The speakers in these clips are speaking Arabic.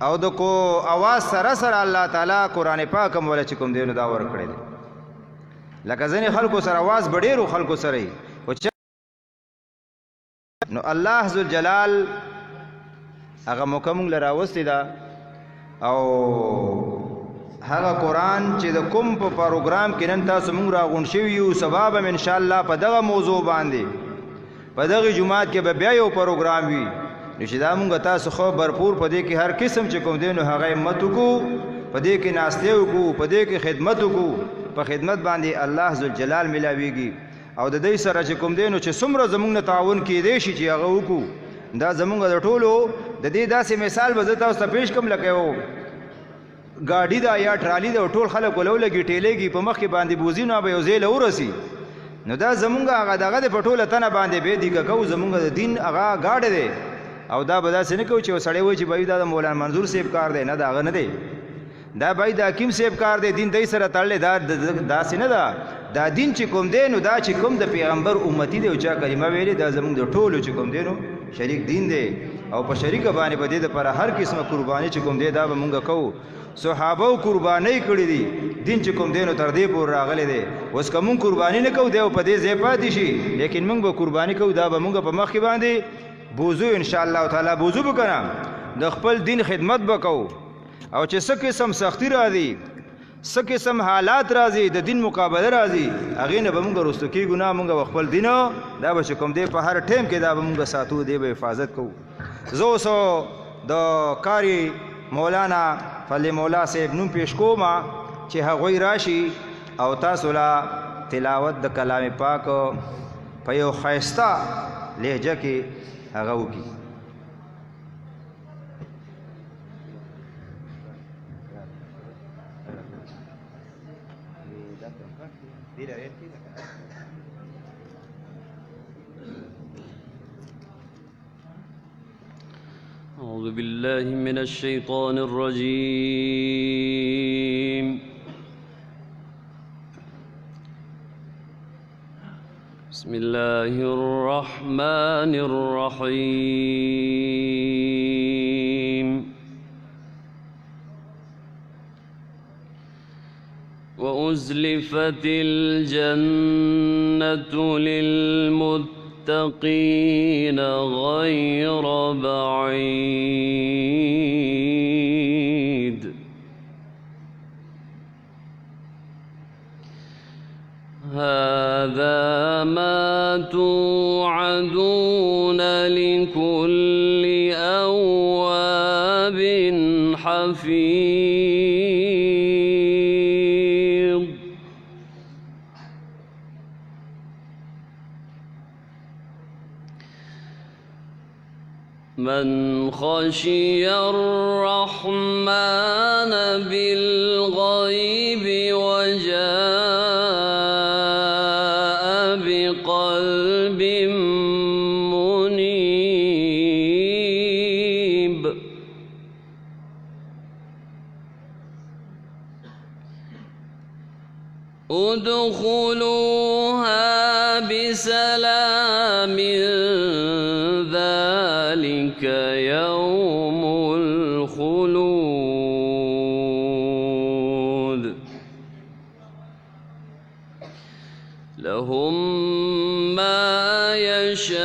او د کو اواز سره سره الله تعالی قران پاک مولا چې کوم دینو دا ور کړی دی لکه ځنې خلکو سره اواز ډېرو خلکو سره وي نو الله ذل جلال هغه مکمل راوستي دا او هغه قران چې د کوم په پروګرام کې نن تاسو موږ راغون شوي یو سبب ان شاء الله په دغه موضوع باندې په دغه جمعات کې به بیا یو پروګرام وي نو چې دا موږ تاسو خو برپور په دې کې هر قسم چې کوم دینو هغه همت وکړو په دې کې ناشته وکړو په دې کې خدمت وکړو په خدمت باندې الله ذل جلال ملاويږي او د دې سره چې کوم دینو چې څومره زموږ نه تعاون کېدې شي چې هغه وکړو دا زموږ د ټولو د دې داسې مثال به زه تاسو ته پیش کوم لکه یو ګاډي دا یا ټرالي دا ټول خلک ولولګي ټیلېږي په مخ کې باندې بوزي نو به یو ځای له ورسي نو دا زموږ هغه دغه د پټوله تنه باندې به دی کو زموږ د دین هغه گاډه دی او دا به داسې نه کوي چې سړی وایي چې بای دا د مولانا منظور صاحب کار دی نه دا هغه نه دی دا بای د حکیم صاحب کار دی دین دای سره تړلې داسې نه ده دا دین چې کوم دی نو دا چې کوم د پیغمبر امتی دی او چا کلمه ویلې دا زموږ د ټولو چې کوم دی نو شریک دین دی او په شریک باندې به دې لپاره هر قسمه قرباني چې کوم دی دا به مونږ کوو صحابه قرباني کړې دي دین چې کوم دی نو تر دې پورې راغلی دی اوس که مونږ قرباني نه کوو دی او په دې ځای پاتې شي لیکن مونږ به قرباني کوو دا به مونږ په مخ کې باندې بوزو ان شاء الله تعالی بوزو به کنه د خپل دین خدمت وکاو او چې څه قسم سختی راځي څه قسم حالات راځي د دین مقابله راځي هغه نه به موږ رستو کې ګناه موږ خپل دین دا به کوم دی په هر ټیم کې دا به موږ ساتو دی به حفاظت کوو زه سو د کاری مولانا فلی مولا صاحب نوم پیش کوم چې هغه راشي او تاسو لا تلاوت د کلام پاک په یو خیسته لهجه کې هغه وکي أعوذ بالله من الشيطان الرجيم بسم الله الرحمن الرحيم وأزلفت الجنة للمتقين غير بعيد هذا ما توعدون لكل أواب حفيظ من خشي الرحمن بالغيب وجاء بقلب منيب ادخلوها بسلام ذلك يوم الخلود لهم ما يشاءون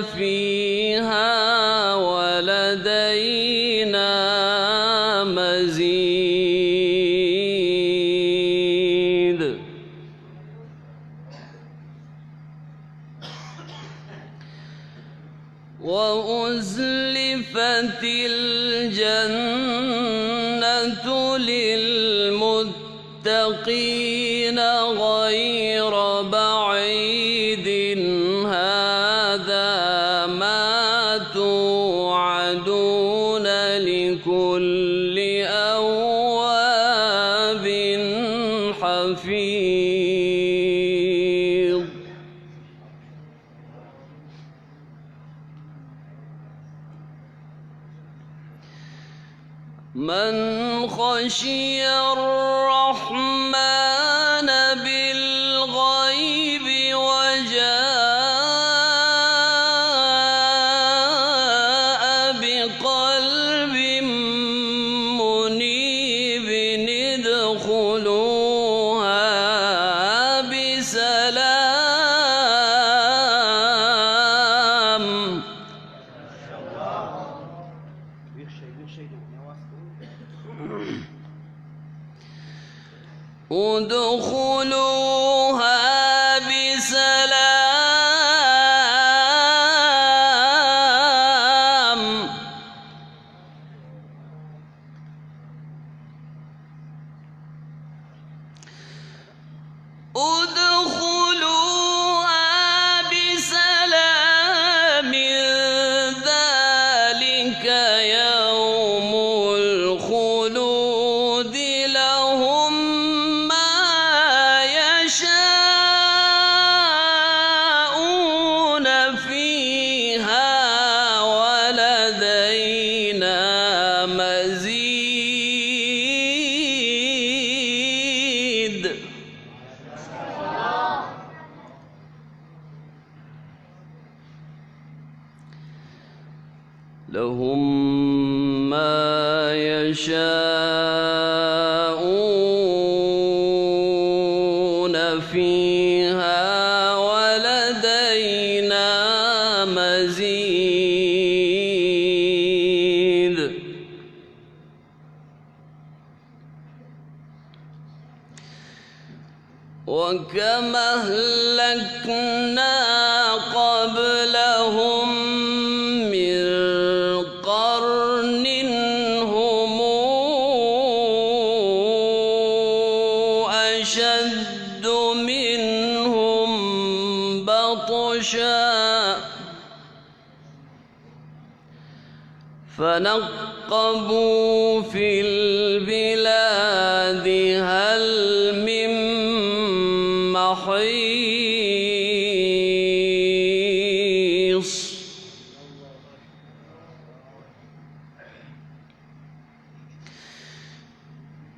فيها ولدينا مزيد وأزلفت الجنة للمتقين غير بعيد هذا ما توعدون لكل أواب حفيظ من خشي الرحمن بالغيب وجاء ادخلوها بسلام ذلك يوم الخلود لهم ما يشاءون فيها ولدينا مزيد لهم ما يشاءون فيها ولدينا مزيد وكما أهلكنا قبلهم من قرن هم أشد منهم بطشا فنقبوا في البلاد هل من محيص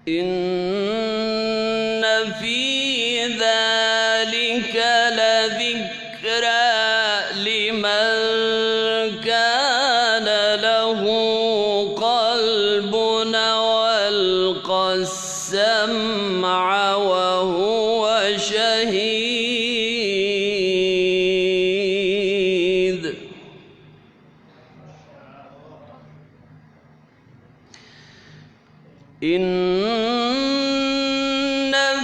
إن في ذلك لذكرى لمن كان له قلب والقى السمع وهو شهيد إن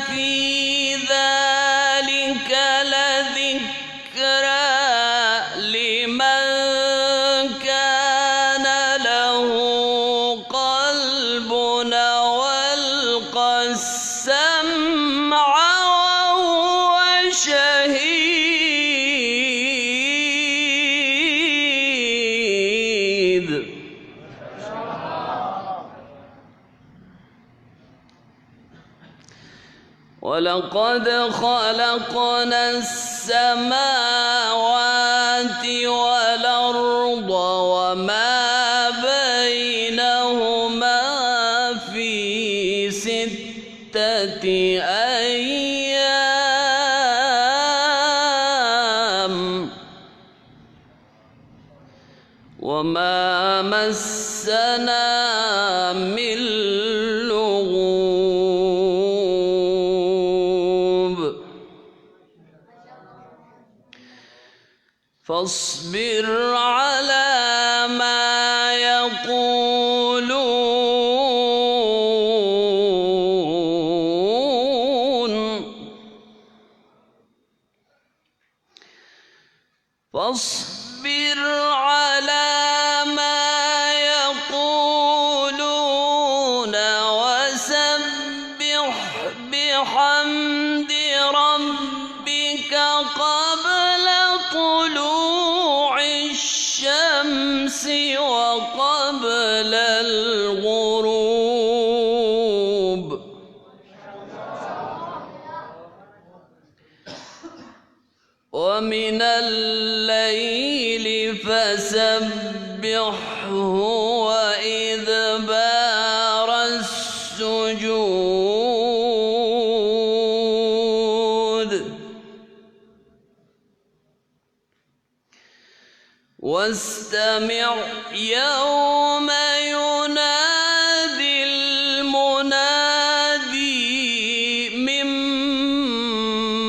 في ذلك لذكرى لمن كان له قلب والقى السمع وهو شهيد ولقد خلقنا السماوات والأرض وما بينهما في 6 أيام وما مسنا من لغوب فاصبر على ما يقولون فاصبر على ما يقولون وسبح بحمد ربك قبل طلوع الشمس وقبل الغروب ومن الليل فسبحه وإدبار السجود واستمع يوم ينادي المنادي من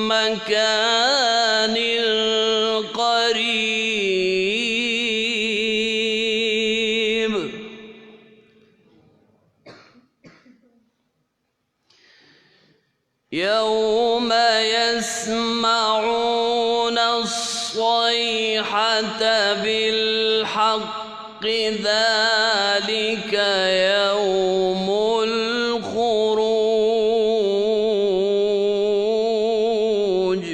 مكان قريب يوم يسمعون الصيحة بالحق ذلك يوم الخروج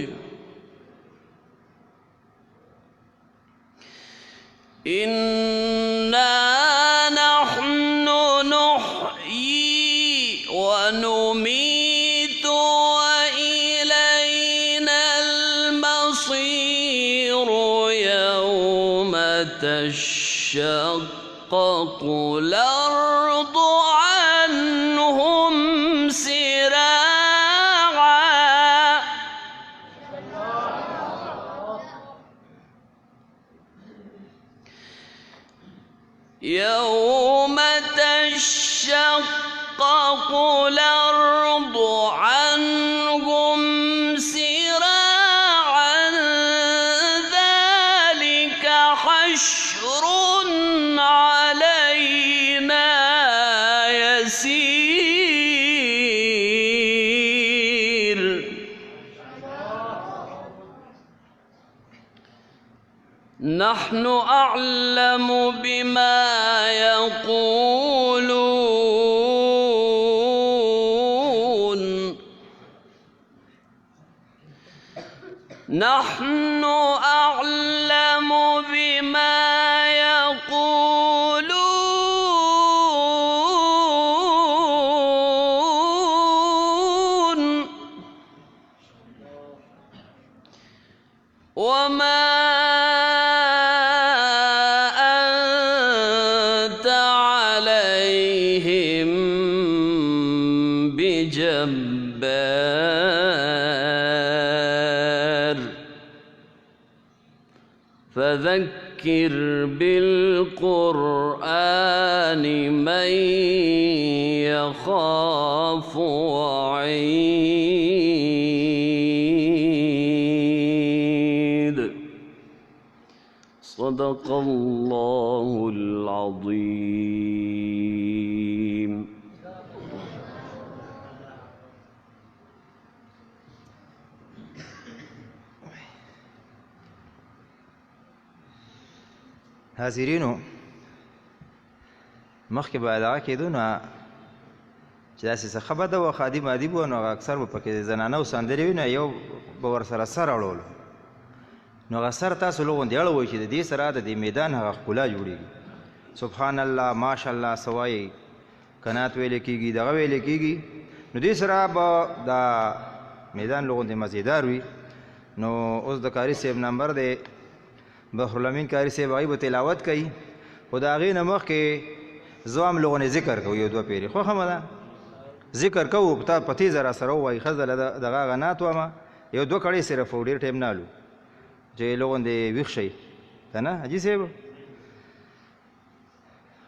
إنا نحن نحيي ونميت وإلينا المصير يوم تشقق الأرض عنهم سراعا يوم تشقق الأرض عنهم سراعا ذلك حشر علينا يسير نحن أعلم بما يقولون نحن أعلم بما يقولون وما أنت عليهم بجبار فذكر بالقرآن من يخاف وعيد صدق الله العظيم. حاضرینو مخکې به دغه کېدو نو چې داسې څه ښه بده وه خادم ادیب وو نو هغه اکثر به پکې زنانه سندرې وي نو یو به ورسره سر اړولو نو هغه سر تاسو لغوندې اړوئ چې د دې سره د دې میدان هغه ښکلا جوړېږي سبحان الله ماشاءالله څه وایي قنات ویلې کېږي دغه ویلې کېږي نو دې سره به دا میدان لغوندې مزیدار وي نو اوس د قاري صاحب نمبر دی بحرالامین قاري صاحب هغوی به تلاوت کوي خو د هغې نه مخکې زه هم لغونې ذکر کوو یو دوه پیرې خوښه ده ذکر کوو په تیزه را سره ووایي ښځه له دغه هغه نعت ومه یو دوه کړۍ صرف و ډېر ټایم نه الو چې لغوندې ویښ شئ که نه حاجي صاحب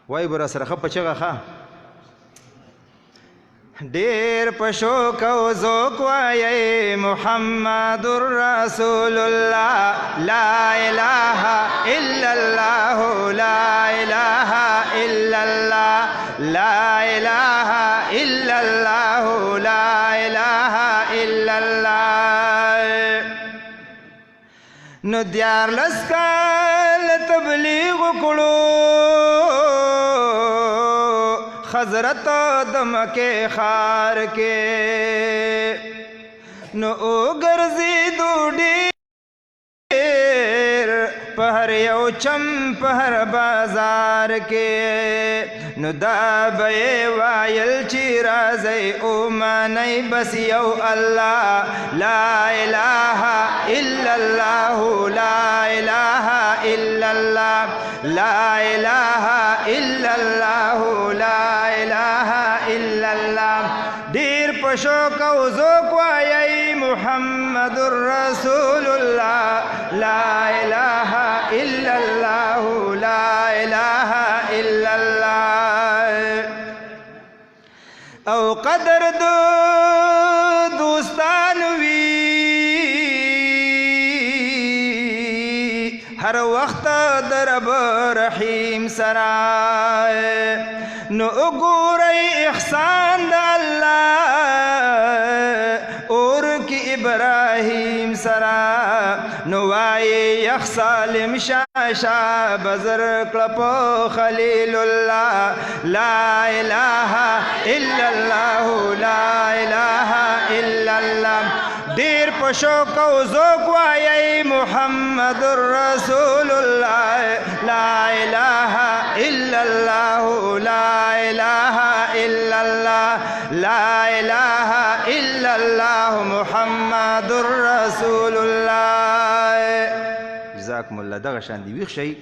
وایي به را سره ښه په چغه ښه ډیر پشوق او ذوق وایي محمد رسول الله لا اله الا الله لا اله الا الله لا اله الا الله لا اله الا الله نو دیارلس کال تبلیغ کړو حضرت د مکې ښار کې نو وګرځېدو ډېر په هر یو چم په هر بازار کې نو دا به یې وایل چې راځئ ومنئ بس یو الله لا اله الا الله لا اله الا الله لا اله الا الله لا اله الا الله ډیر په شوق او ذوق وایي محمد رسول الله لا اله الا الله لا اله الا الله او قدر دو دوستان وی هر وخت در رب رحیم سره نو وګورئ احسان د الله ابراهیم سرا نوای یخ سالم شاشا بزر کلپ خلیل الله لا اله الا الله لا اله الا الله دیر پشو کو ذوق وای محمد رسول الله لا اله الا الله لا اله الا الله لا اله الا الله محمد رسول الله. جزاکم الله. دغه شان دی ویښ شي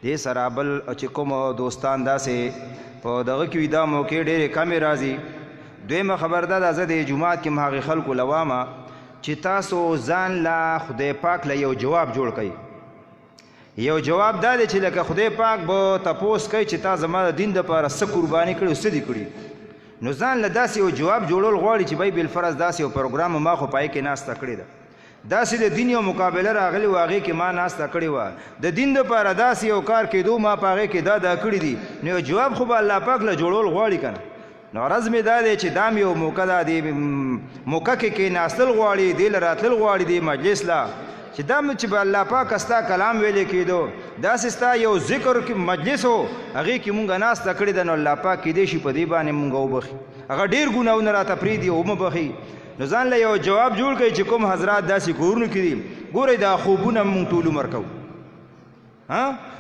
دې سره بل چې کوم دوستان داسې په دغه کې دا موقع ډېرې کمې راځي. دویمه خبر ده زه د جومات کې هغې خلکو لوامه چې تاسو ځان له خدای پاک له یو جواب جوړ کړئ. یو جواب دا دی چې لکه خدای پاک به تپوس کوي چې تا زما د دین دپاره څه قرباني کړي او څه دي کړي، نو ځان له داسې یو جواب جوړول غواړي چې بای بالفرض داسې یو پروګرام ما خو پای کې ناسته کړې ده، داسې د دین یو مقابله راغلې وه هغې کې ما ناسته کړې وه، د دین دپاره داسې یو کار کېدو ما په هغې کې دا کړي دي، نو یو جواب خو به الله پاک له جوړول غواړي که نه. نو غرض مې دا دی چې دا مې یو موقع ده دې موقع کې کېناستل غواړي، دې له راتلل غواړي دې مجلس له چې دا چې به الله پاک ستا کلام ویلې کېدو، داسې ستا یو ذکر کې مجلس و هغې کې مونږ ناسته کړې ده، نو الله پاک کیدای شي په دې باندې مونږ وبخي، هغه ډېر ګناهونه راته پرېږدي او ومبخي. نو ځان له یو جواب جوړ کړئ چې کوم حضرات داسې کورونو کې دي ګورئ دا خوبونه مونږ ټول عمر کوو،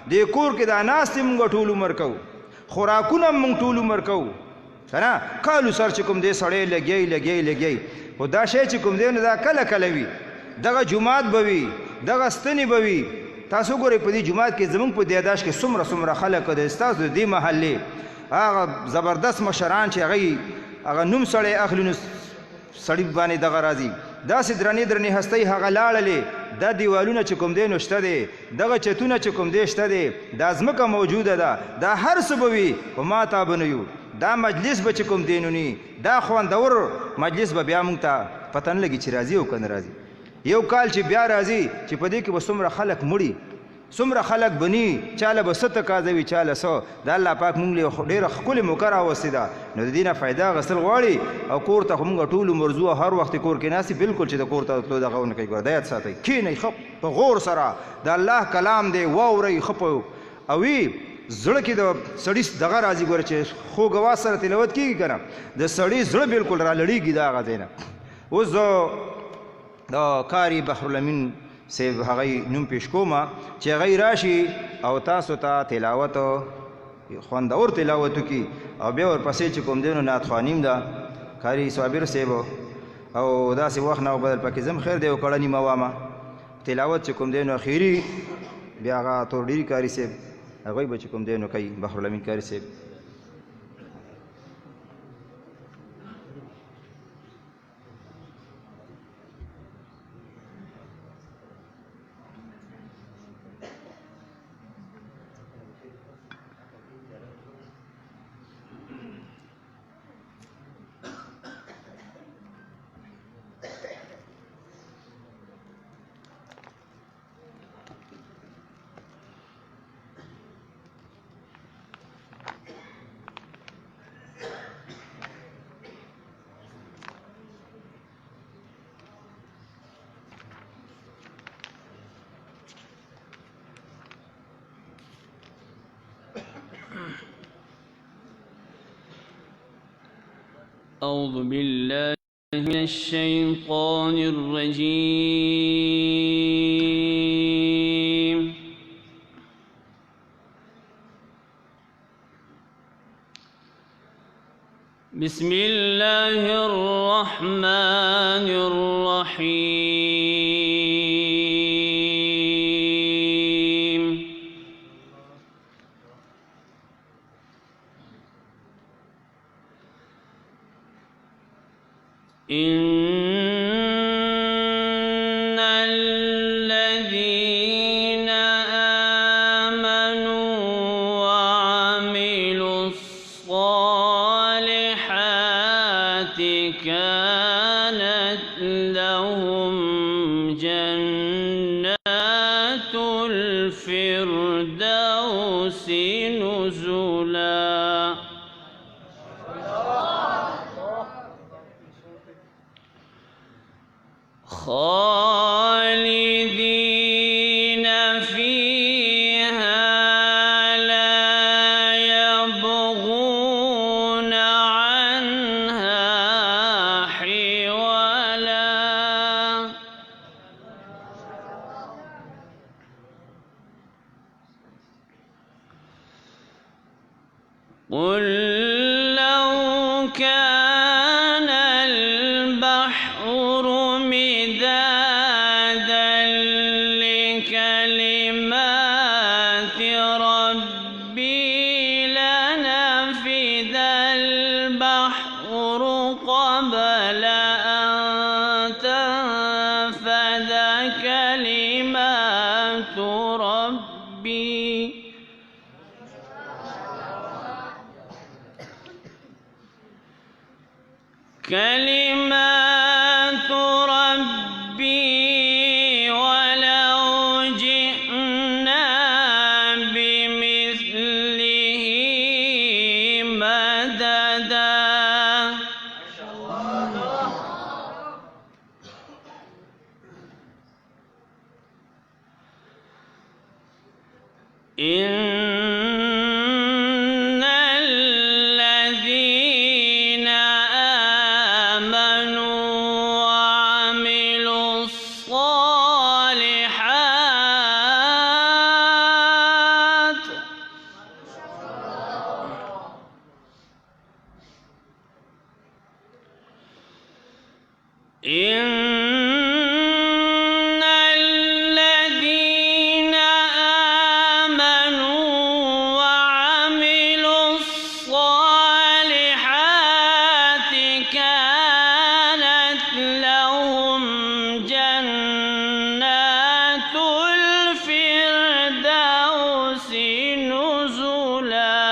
دې کور کې دا ناستې مونږ ټول عمر کوو، خوراکونه مونږ ټول عمر کوو که نه، کالو سر چې کوم دی سړی لګی خو دا شی چې کوم دی نو دا کله کله وي، دغه جومات به وي دغه ستنې به وي. تاسو ګورئ په دې جومات کې زموږ په دیاداش کې څومره خلک د ستاسو د دې محلې هغه زبردست مشران چې هغه نوم سړی اخلي نو سړي باندې دغه راځي، داسې درنې هستۍ هغه لاړلې، دا دیوالونه چې کوم دی نو شته دی، دغه چتونه چې کوم دی شته دی، دا ځمکه موجوده ده، دا هر څه به وي خو ما تا به نه یو، دا مجلس به چې کوم دی نو نی دا خوندور مجلس به بیا موږ ته پته نه لګي چې راځي او که نه راځي. یو کال چې بیا راځي چې په دې کې به څومره خلک مړي څومره خلک بني، چاله به څه تقاضه وي چاله څه، د الله پاک مونږ له ډېره ښکلې موقع راوستې ده، نو د دې نه فایده اخیستل غواړي او کور ته خو مونږ ټول عمر ځو هر وخت کور کې ناستې بالکل چې د کور ته تلو دغه ونه کوي. ګوره دا یاد ساتئ کښېنئ ښه په غور سره د الله کلام دی واورئ ښه په او وي زړه کې د سړي دغه راځي. ګوره چې خوږ اواز سره تلاوت کېږي که نه د سړي زړه بالکل را لړېږي د هغه ځای نه. اوس زه د کاري بحرالامین صاحب هغه نوم پیش کومه چې هغه راشي او تاسو ته تلاوت خوندور تلاوت وکړي او بیا ورپسې چې کوم دی نو نعتخوانیم ده کاري صابر صاحب او داسې وخت نه بدل پکې زم خیر دی او کړه نیمه وامه تلاوت چې کوم دی نو اخري بیا هغه تورډیري کاري صاحب هغوی به چې کوم دی نو کوي بحرالامین کاري صاحب. أعوذ بالله من الشيطان الرجيم. بسم الله الرحمن الرحيم. إن الذين آمنوا وعملوا الصالحات كانت لهم جنات الفردوس نزلا. خالدين فيها لا يبغون عنها حولا. قل لو كان البحر مدادا لكلمات ربي لنفد البحر قبل أن تنفد كلمات ربي ولو جئنا بمثله مددا. إن الذين آمنوا وعملوا الصالحات كانت لهم جنات الفردوس نزلا.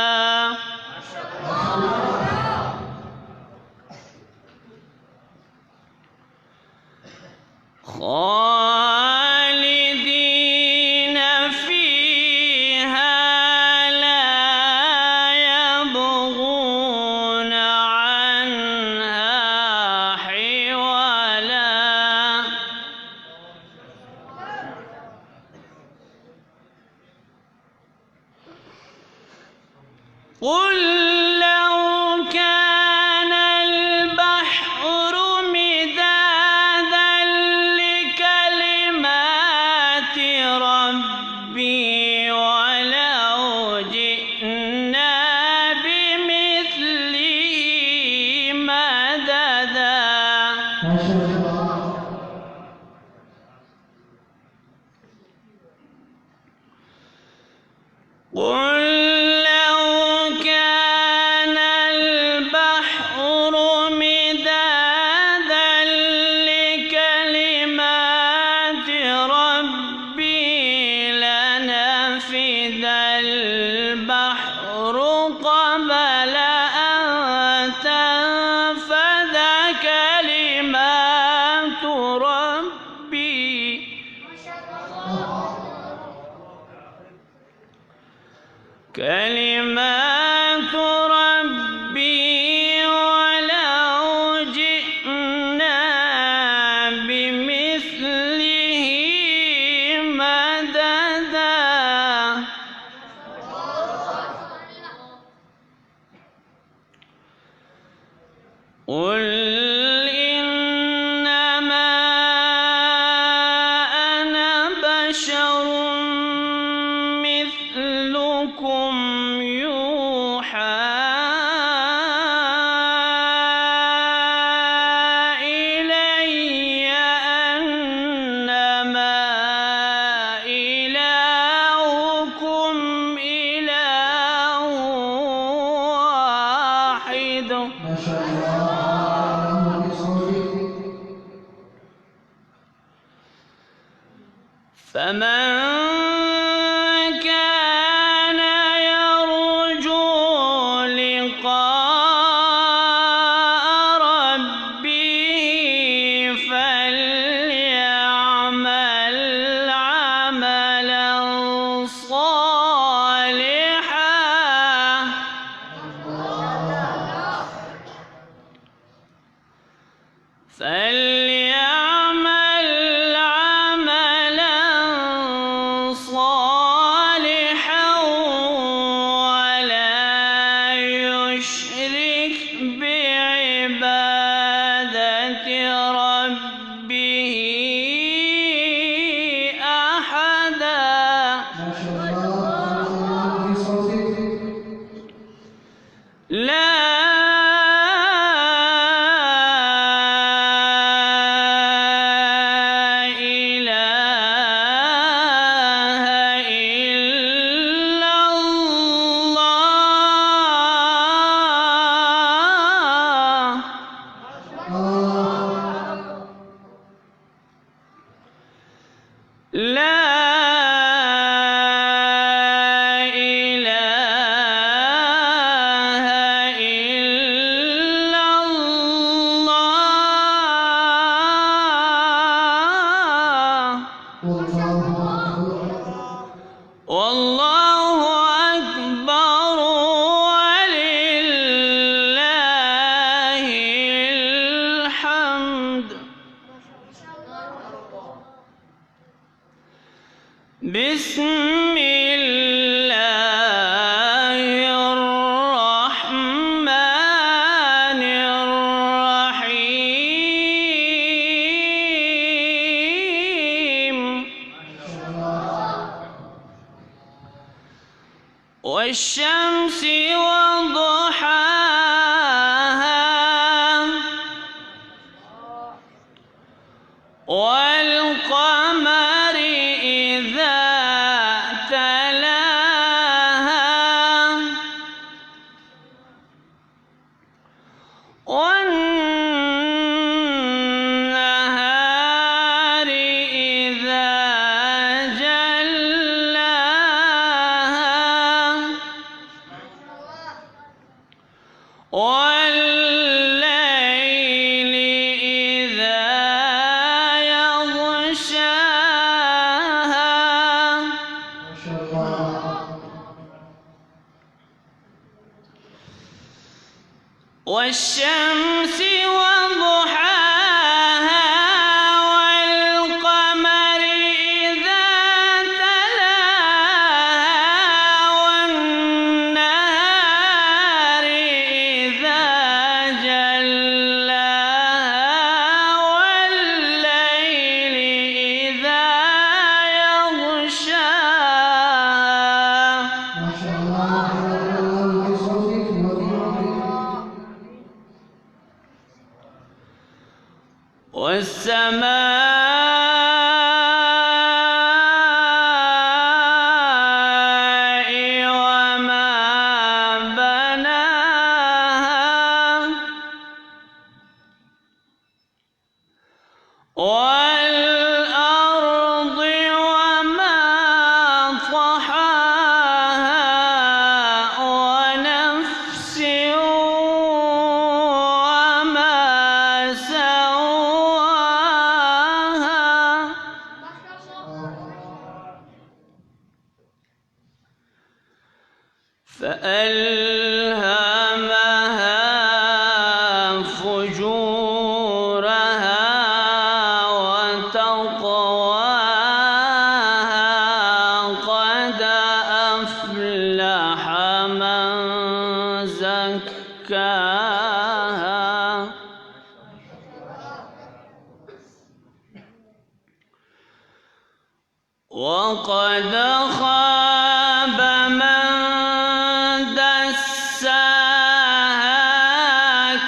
خالدين فيها لا يبغون عنها حولا. قل لو كان البحر مدادا لكلمات ربي ولو جئنا بمثله مددا. قل لو كان البحر مدادا لكلمات ربي لنفد البحر قبل أن تنفد كلمات ربي ولو جئنا بمثله مددا. قل إنما أنا بشر مثلكم يوحى إلي أنما إلهكم إله واحد. ما شاء الله بصوتك. فمن كان يرجو لقاء ربه فليعمل عملا صالحا والشمس وضحاها والقمر إذا تلاها والنهار إذا جلاها والليل إذا يغشاها ما شاء الله. والشمس وضحاها والقمر إذا تلاها والنهار إذا جلاها والليل إذا يغشاها. ما شاء الله. بارك الله في صوتك وفي عمرك. والسماء وما بناها والأرض وما طحاها ونفس وما سواها فألهمها فجورها وتقواها قد أفلح من زكاها وقد خاب من دساها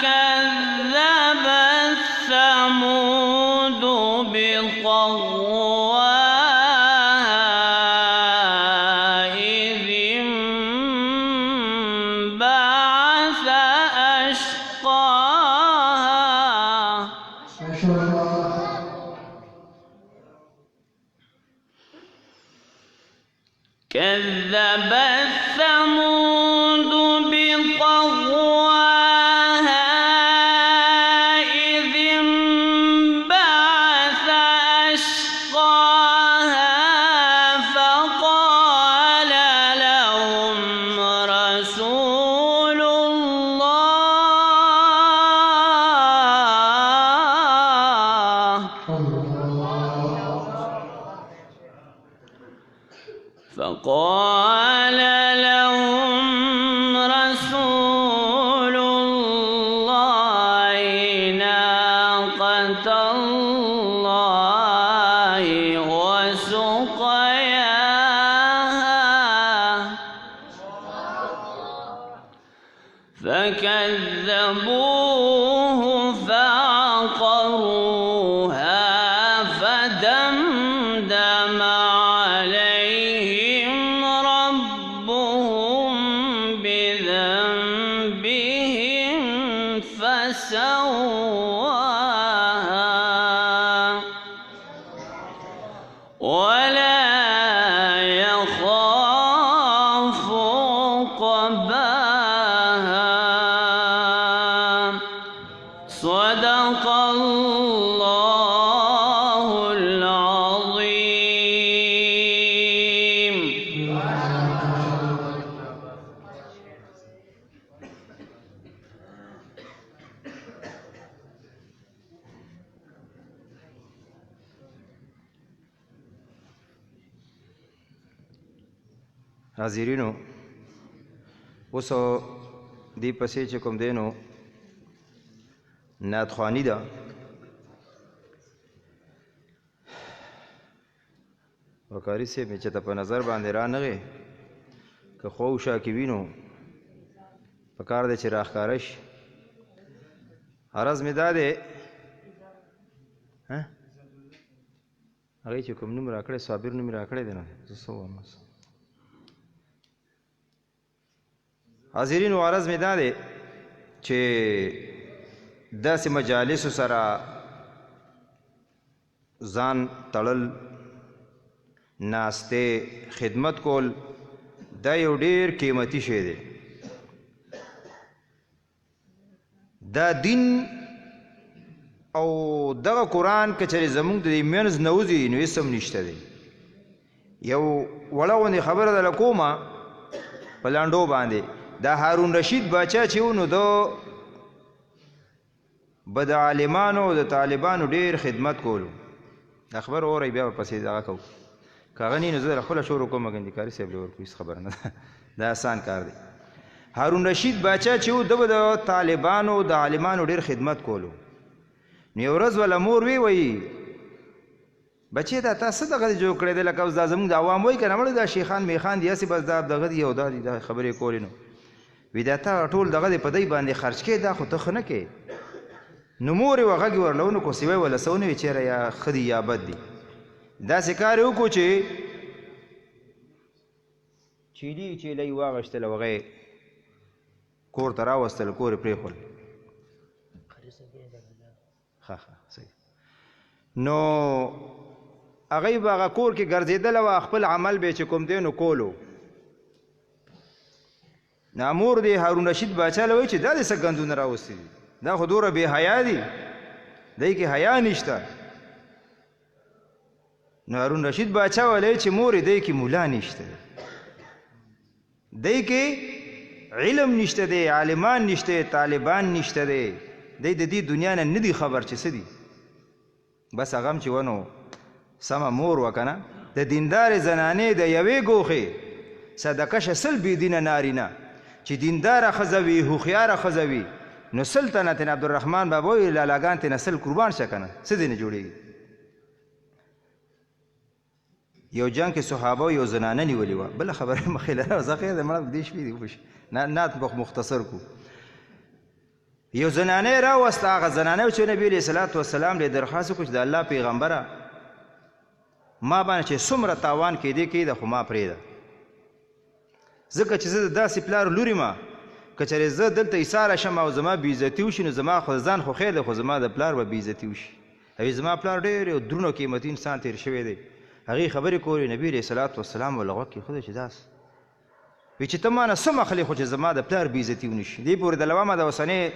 كذبت ثمود بطغواها إذ انبعث أشقاها. ما شاء الله. كذبت ثمود بطغواها إذ انبعث أشقاها فقال لهم رسول الله فقال لهم رسول الله ناقة الله وسقياها فكذبوه فعقروها فدمدم عليهم ربهم بذنبهم فسواها ولا يخاف عقباها. صدق الله العظيم. حاضرینو اوس دی پسې چې کوم دینو نعتخواني ده وقاري صاحب چې ته په نظر باندې رانغې که خوشا کې وینو په کار دی چې راښکاره شي. عرض مې دا دی هغې چې کوم نوم را کړی صابر نوم را کړی دی نو زه څه ووایم. حاضرینو عرض مې دا دی چې داسې مجالسو سره ځان تړل، ناستې، خدمت کول دا یو ډېر قیمتي شی دی. دا دین او دغه قرآن که چېرې زموږ د دې منځ نه وځي نو هېڅ هم نشته دی. یو وړه غوندې خبره درله کومه په لانډو باندې. دا هارون رشید باچا چې و نو ده به د عالمانو د طالبانو ډېر خدمت کولو. دا خبر اورئ بیا ورپسې دغه کوو. که هغه نه نو زه خپله شروع کوم ګندیکاري صاحب له ورکو هېڅ خبره نه ده. دا آسان کار دی. هارون رشید باچا چې و ده به د طالبانو د عالمانو ډېر خدمت کولو. نو یو ورځ وله مور وایي بچې دا تا څه دغه جوړ کړی دی لکه اوس دا زموږ د عوام وایي که نه مړه دا شیخان میخان دي هسې بس دا دغه دي او دا دي دا خبرې کولې. نو وي دا تا ټول دغه دی په دی باندې خرچ کې دا خو ته ښه نه کې. نو مور یې غږ یې ورله ونکړو سوی وله څه ونه وي چېرې یا ښه دي یا بد دي. داسې کار یې وکړو چې چیلي چیله یې واغېشتل او هغه یې کور ته راوستل، کور یې پرېښول. صحیح. نو هغه به هغه کور کې ګرځېدل او خپل عمل به چې کوم دی نو کولو. نو مور دی هارون رشید باچا له وایي چې دا دې څه ګندونه راوستي دي، دا خو دومره بې حیا دي، دی کې حیا نشته. نو هارون رشید باچا ویلی چې مورې دی کې مولا نشته، دی کې علم نشته دی، عالمان نشته، طالبان نشته دی، دی د دې دنیا نه نه دي خبر چې څه دي. بس هغه هم چې ونو سمه مور وه که نه د دیندارې زنانې د یوې ګوښې صدقه شه سل بېدینه نارینه چې دینداره ښځه وي، هوښیاره ښځه وي نو سل تنه تېنه عبدالرحمن بابا وایي لالاګان تېنه سل قربان شه که نه څه دې نه جوړېږي. یو جنګ کې صحابه یو زنانه نیولې وه، بله خبره مخې لره زه خیر دی مړه دې شپې دي وبشي نات مختصر کو. یو زنانه راوسته، هغه زنانه چې نبي علیه صلات وسلام له درخواست وکړو چې د الله پیغمبره ما باندې چې څومره تاوان کېدی کېده خو ما پرېږده، ځکه چې زه د داسې پلار لورې ما که چېرې زه دلته ایساره شم او زما بېعزتي وشي نو زما خو ځان خو خیر دی خو زما د پلار به بېعزتي وشي. او زما پلار ډېر یو درون او قیمتي انسان تېر شوی دی. هغې خبرې کولې، نبي علیه صلات وسلام ورله غوږ کېښودی چې داسې وی چې ته ما نه څه مخلې خو چې زما د پلار بېعزتي ونه شي. دې پورې د لوامه د اوسنۍ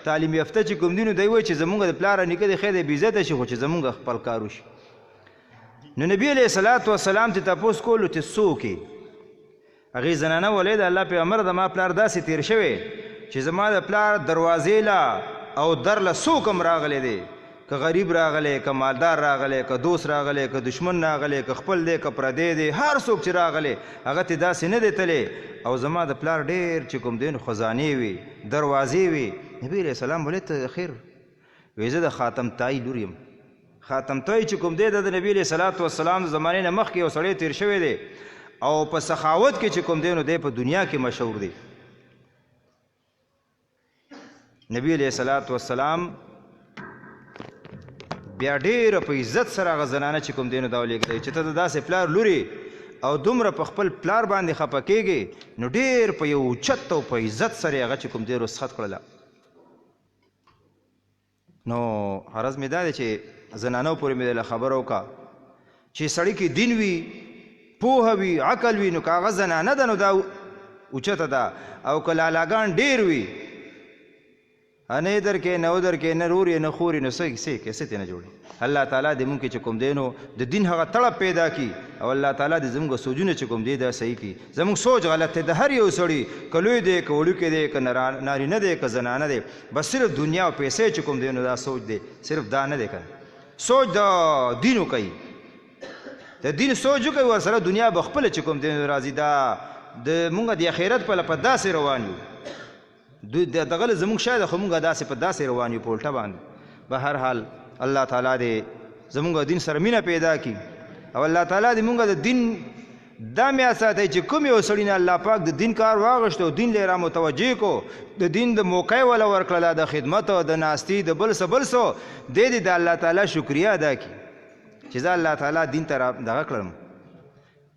تعلیم یافته چې کوم دي نو دی وایي چې زمونږ د پلار نیکه دی خیر دی بېعزته شي خو چې زمونږ خپل کار وشي. نو نبي علیه صلات وسلام ته تپوس کولو ته څوک یې؟ هغې زنانه ویلی د الله پیغمبر د ما پلار داسې تېر شوی چې زما د پلار دروازې له او در له څوک هم راغلی دی، که غریب راغلی، که مالدار راغلی، که دوست راغلی، که دشمن راغلی، که خپل دی، که پردی دی، هر څوک چې راغلی هغه ته داسې نه دی تللی. او زما د پلار ډېر چې کوم دی نو خزانې وي، دروازې وي. نبي علیه السلام ویلی ته خیر وایي زه د خاتم تایي لور یم. خاتم تایي چې کوم دی د نبي علیه صلات وسلام د زمانې نه مخکې یو سړی تېر شوی دی او په سخاوت کې چې کوم دی نو دی په دنیا کې مشهور دی. نبي علیه صلات وسلام بیا ډېره په عزت سره هغه زنانه چې کوم دی نو دا ولېږدی چې ته د داسې پلار لورې او دومره په خپل پلار باندې خفه کېږې نو ډېر په یو اوچت او په عزت سره یې هغه چې کوم دی رخصت کړله. نو عرض مې دا دی چې زنانو پورې مې دله خبره وکړه چې سړي کې دین وي، پوهه وي، عقل وي نو که هغه زنانه ده نو دا اوچته ده، او که لالاګان ډېر وي نه در کې نه ودر کې نه رور یې نه خور یې نو څه کیسې ترې نه جوړي. الله تعالی دې مونږ کې چې کوم دی نو د دین هغه طلب پیدا کړي او الله تعالی دې زموږ سوچونه چې کوم دی دا صحیح کړي. زموږ سوچ غلط دی د هر یو سړي، که لوی دی که وړوکی دی که نارینه دی که زنانه دی، بس صرف دنیا او پیسې چې کوم دی نو دا سوچ دی، صرف دا نه دی که سوچ د دین وکوي، د دین سوچ وکوي ورسره دنیا به خپله چې کوم دی نو راځي. دا د مونږ د اخرت په لپه داسې روان یو دغه له زموږ شاید خو مونږ داسې په داسې روان یو په الټه باندې. به هر حال الله تعالی دې زموږ دین سره مینه پیدا کړي او الله تعالی دې مونږ د دین دا مې ساتئ چې کوم یو سړي نه الله پاک د دین کار واغېشت او دین له را متوجه کو د دین د موقع وله ورکړله د خدمت او د ناستي د بل څه بل څه دی د الله تعالی شکریه ادا کړي چې زه الله تعالی دین ته را دغه کړم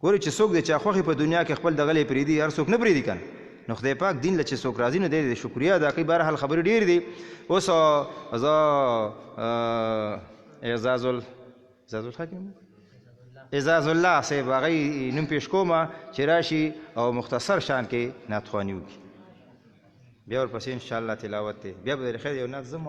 ګورې چې څوک د چا خوښې په دنیا کې خپل دغه پرېږدي هر څوک نه پرېږدي که نه نو خدای پاک دین له چې څوک راځي نو دی د شکریه ادا کوي بهرحال خبرې ډېرې دي اوس زه اعزاز الله صاحب هغه نوم پیش کومه چې راشي او مختصر شان کې نعتخواني وکړي بیا ورپسې انشاءالله تلاوت دی بیا به در خیر یو نعت زم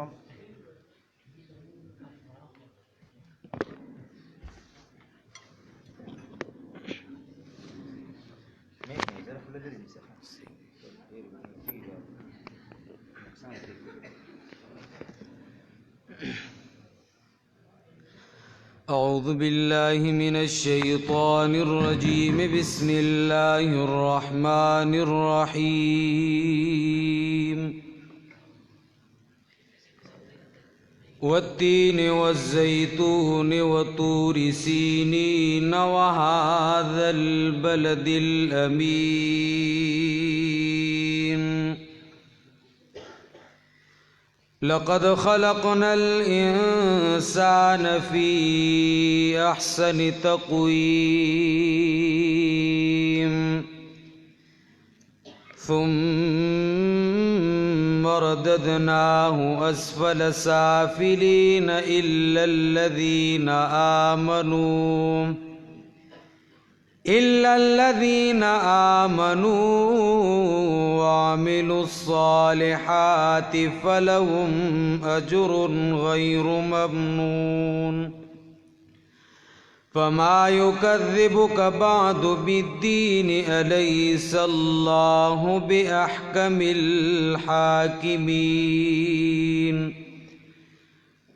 أعوذ بالله من الشيطان الرجيم بسم الله الرحمن الرحيم والتين والزيتون وطور سينين وهذا البلد الأمين لقد خلقنا الإنسان في أحسن تقويم ثم رددناه أسفل سافلين إلا الذين آمنوا وعملوا الصالحات فلهم أجر غير ممنون فما يكذبك بعد بالدين أليس الله بأحكم الحاكمين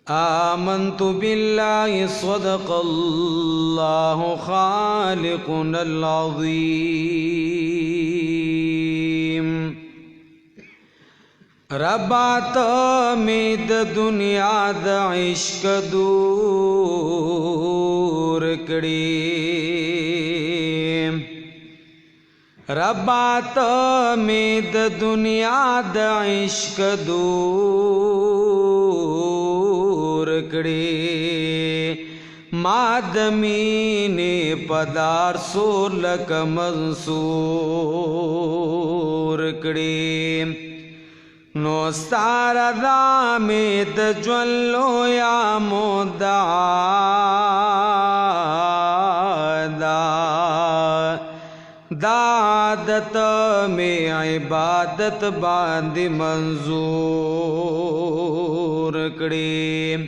آمنت بالله صدق الله خالقنا العظيم ربات میں د دنیا د عشق دور کړي ربات میں د دنیا د عشق دور کړي ما د مینې پدار سور لک منصور کړي نو ستاره دا مې د ژوندلو یا دا عادت میں عبادت باندې منظور کړي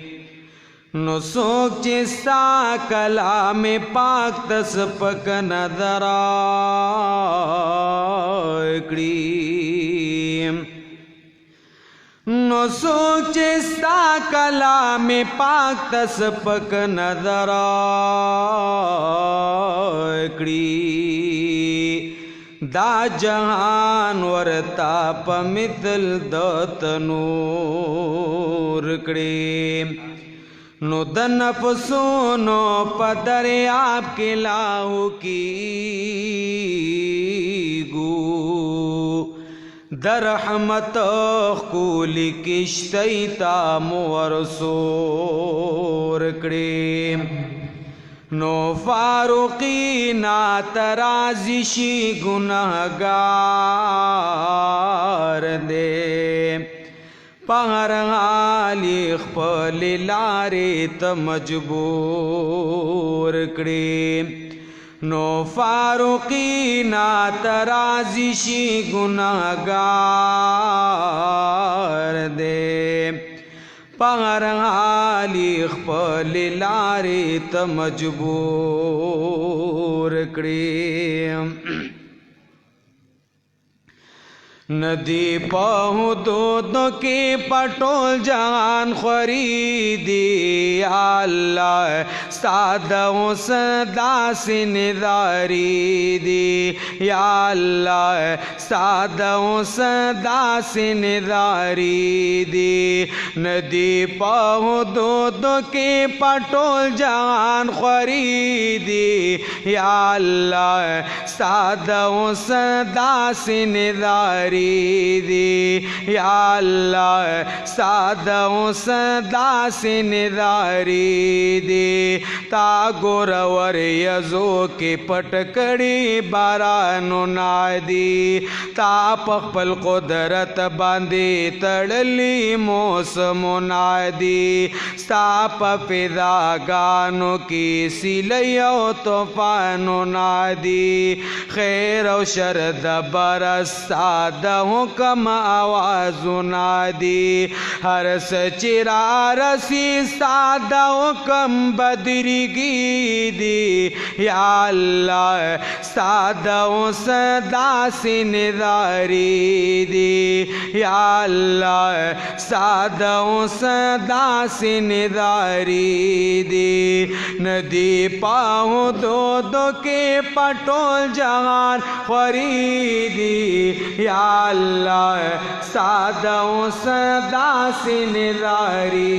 نو څوک چې ستا کلام پاک تس پک نظر کړي نو څوک چې ستا کلام پاک تس پک نظر کړي دا جهان ورتا په مثل د تنور کړي نو د نفسونو په دریاب کې لاهو کیږو در رحمت خولی کشتی تا مورسور کړي نو فاروقی ناترازشی گناہگار دے پہر حالی خپل لارے تا مجبور کړي نو فاروقی ناترازشی گناہگار دے پہر حالی خپل لارے تا مجبور کړي नदी पहु दूध की पटोल जान खरीदी अल्लाह सादों सदासी निदारी दी या अल्लाह सादों सदासी निदारी दी नदी पहु दूध की पटोल जान खरीदी या अल्लाह सादों सदासी निदारी दी या अल्लाह सादों सदासी निदारी दी ता गोरवर यजो के पटकड़ी बारानो नादी ता पखपल कुदरत बांधे तड़ली मौसमो नादी साप फिदा गानो की सिलयो तूफानो नादी खैर और शरद बरसात हुक्म आवाज नादी हर सचिरा रसी सादा हुक्म बदरी दी या अल्लाह सादों सदासी निदारी दी या अल्लाह सादों सदासी निदारी दी नदी पाहु दो दो के पटोल जहान खरीदी या अल्लाह सादों सदासी निदारी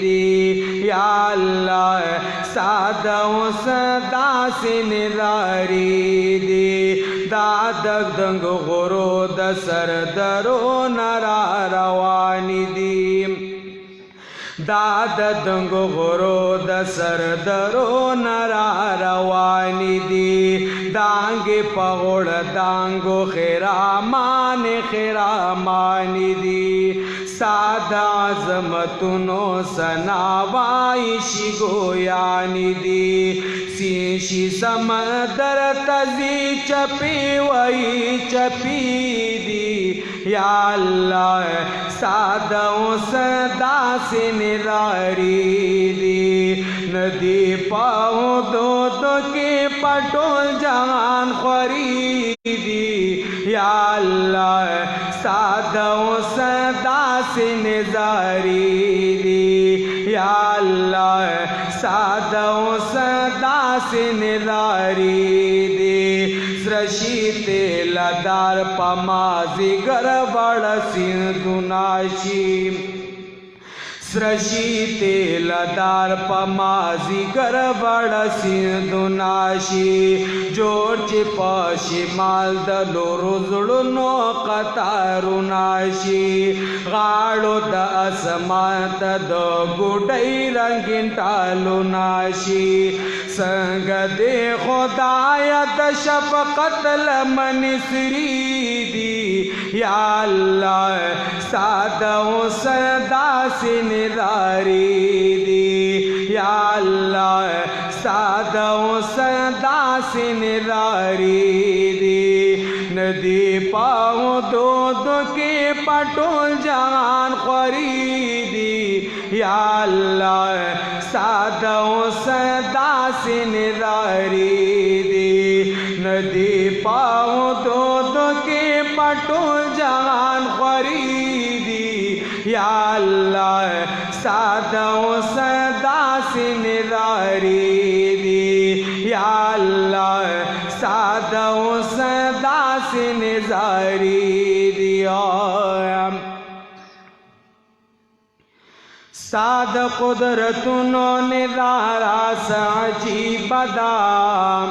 दी या अल्लाह सादों सदासी निदारी दी दादक दंग गुरो दसर दरो नरा रवानी दी दाद दंग गुरो दसर दरो नरा रवानी दी दांगे पगोड़ दांगो खिरा मानी दी सादा आजमतुनो सनावाई शिगोयानी दी सीशी समदर तजी चपी वही चपी दी या अल्लाह सादों सदासी निदारी दी नदी पाहु दो दो के पटोल जान खरीदी या अल्लाह सादों सदासी निदारी दी या अल्लाह सादों सदासी निदारी दी सृष्टि तेलदार पमाजी गरबड़ सिंधु नाशी सृष्टि तेलदार पमाजी गरबड़ सिंधु नाशी जोड़ चिपाशी माल दलो रुजुड़नो कतारु नाशी गाड़ो द असमात द गुडई रंगीन टालु नाशी संग दे खुदायत शफकत लमनिसरी दी या अल्लाह सादों सदासी निदारी दी या अल्लाह सादों सदासी निदारी दी नदी पाहु दो दो के पटोल जान खरीदी या अल्लाह सादों सदासी निदारी दी नदी पाहु दो दो के पटोल जान खरीदी या अल्लाह सादों सदासी निदारी दी या अल्लाह सादों सदासी निदारी दिया साद कुदरतुनो निदारा साजी बदाम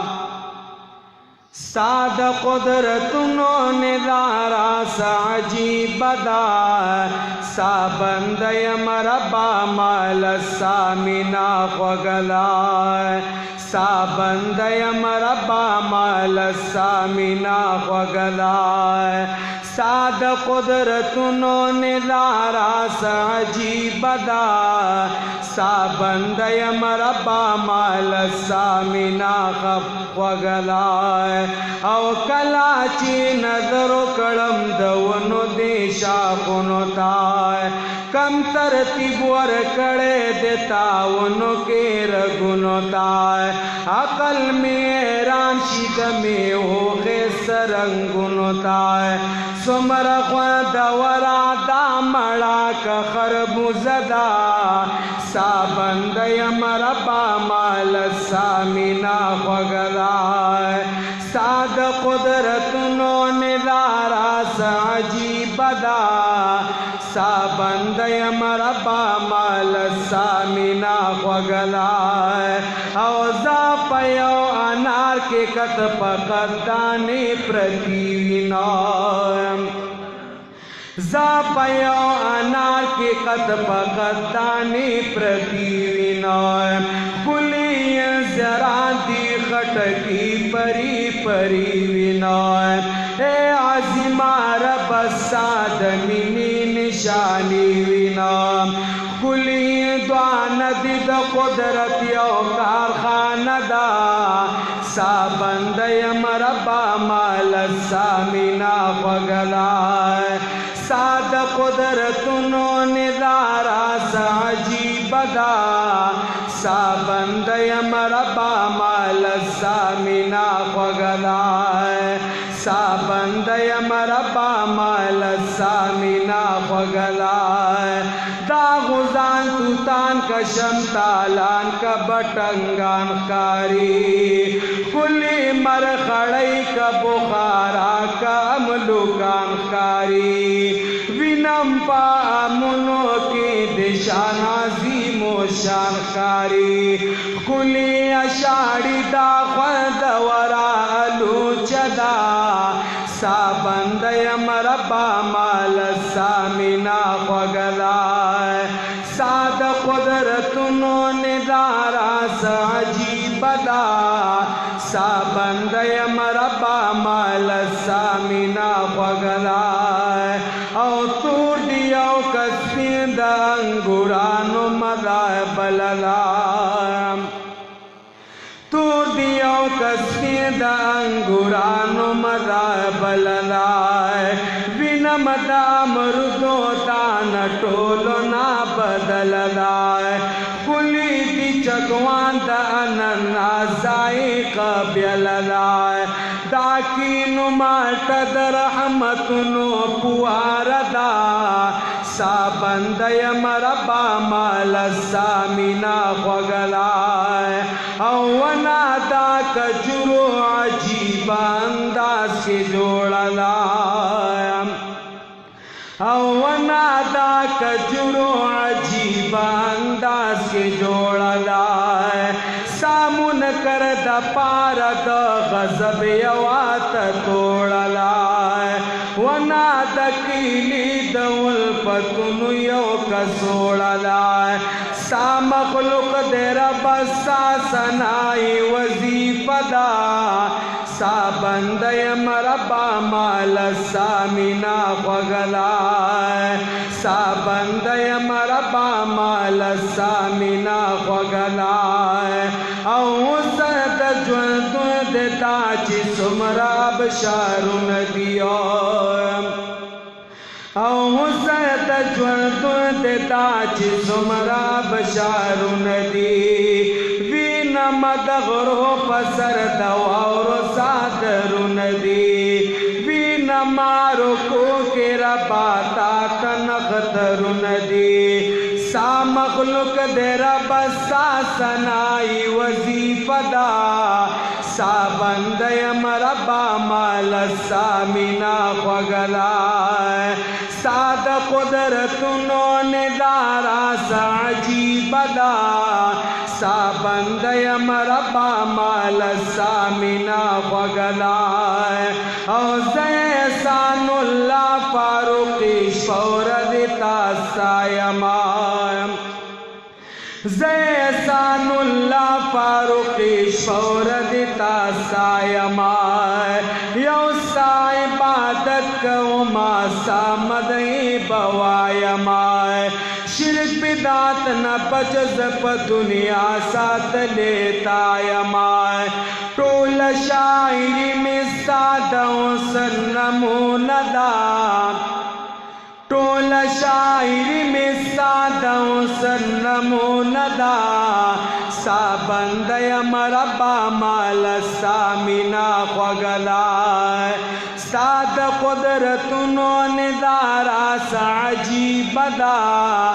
साद कुदरतुनो निदारा साजी बदा साबंदय मरबा माल सामिना खगला साबंदय मरबा माल सामिना खगला साद कुदरतुनो निदारा साजी बदा साबंदय मरबा माल सामिना खगला او کلا چې نظر کړم د ونو دې شاخونو ته کم ترتیب ور کڑے دیتاونو کے رگنو تائے عقل میں ایران شید میں ہو غیس رنگنو تائے سمر خواد ورا دا مڑا کا خربوزدا سابند یمربا مال سامینا خوگدائے ساد قدرتنو ندارا سعجیب دا سابند یمربا مال سامینا خوگدائے اوزا پیو انار کے کت پقدانی پرتیوینام زا پیو انار کے قد پقدانی پرتیوینام کلی زرا دی خٹکی پری پری وینام اے عظیمہ رب ساد منی نشانی وینام کلی دوان دید قدرت یو کارخانہ دا سابند یمربا مال سامینا خوگدائے ساد قدرتنو ندارا سعجیب دا سابند یمربا مال سامینا خوگدائے سابند یمربا مال سامینا خوگدائے دا غزان توتان کا شمتالان کا بٹنگان خاری کلی مرخڑی کا بخارا کا املوکان خاری وینم پا امنو کی دشان عظیم و شان خاری کلی اشاڑی دا خود ورا علو چدا سابند یمربا مال سامینا خوگدائے ساد قدرتنو ندارا سعجیب دا سابند یمربا مال سامینا خوگدائے او تور دیو کسفین دا انگورانو مدائے بلدائے تور دیو کسفین دا انگورانو مدائے بلدائے وینم دا مردو تان ٹولو نا بدلدائے کلی دی چگوان دا اننا ذائقہ بیلدائے داکینو مالتا در رحمتنو پواردا سابند یمربا مال سامینا خوگدائے اونا دا کجرو عجیب انداز کے جوڑدائے اونا دا کجرو عجیب انداز کے جوڑدائے سامون کرد پارد غضب یوات توڑدائے ونا دکیلی دول پتن یو کسوڑدائے سا مخلوق دیر بسا سنائی وظیف دا سابند یمربا مال سامینا خوگدائے سابند یمربا مال سامینا خوگدائے او سد جوند دیتا چی سمراب شارون دیو او سد جوند دیتا چی سمراب شارون دی وینم دغرو پسر دواورو سادرون دی وینم رکو کے رباتا تنخترون دی سا مخلوق دے رب سا سنائی وظیف دا سابند یمربا مال سامینا خوگدائے ساد قدرتنو ندارا سعجیب دا سابند یمربا مال سامینا خوگدائے او زیسان اللہ فاروقی شور دیتا سایمان زیسان اللہ فاروقی شور دیتا سایمان یو سائی عبادت کو ما سامدئی بوائیمان شرک بدات نہ بچز پا دنیا ساتھ لیتا یمان ٹول شاعری میں سادوں سنمون دا ٹول شاعری میں زموندا سا بندیم ربا مال سامینا خوگلا ساد قدرتنو ندارا سا عجیب دا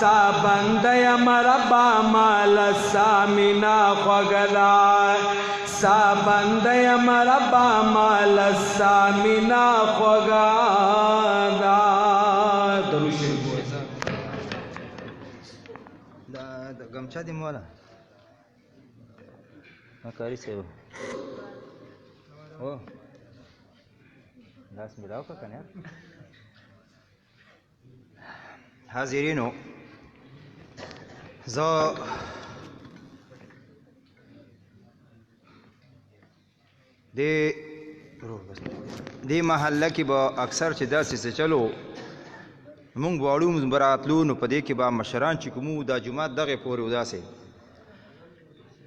سا بندیم ربا مال سامینا خوگلا سا بندیم ربا مال سامینا خوگلا دروشی دا گمچا دی مولا مکاری سیو او لاس ملاو کا کنه حاضرینو زه دې محله کې به اکثر چې داسې څه چلو مونږ واړو مونږ براتلو نو په دې کې به مشران چې کومو دا جومات دغې پورې وداسې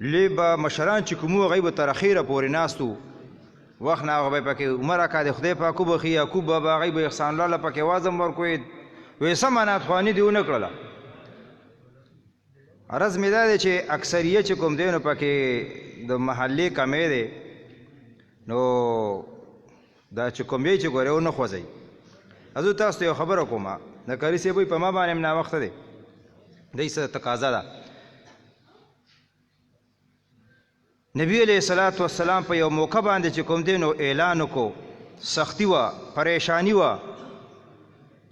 لې به مشران چې کومو هغوی به تر اخیره پورې ناستو وخت نه هغه به یې پکې عمر اکا د خدای پاک وبخي یعقوب بابا هغوی به احسان الله پکې وازم ورکوی وې څه مناتخواني دې ونه کړله عرض مې دا دی چې اکثریه چې کوم دی نو پکې د محلې کمی دی نو دا چې کوم یې چې ګورې ونه خوځئ زه تاسو ته یو خبره کومه د کاري صاحب وایي په ما باندې هم ناوخته دی دی څه تقاضا ده نبی علیه صلات وسلام په یو موقع باندې چې کوم دی نو اعلان وکړو سختی وه پریشانی وه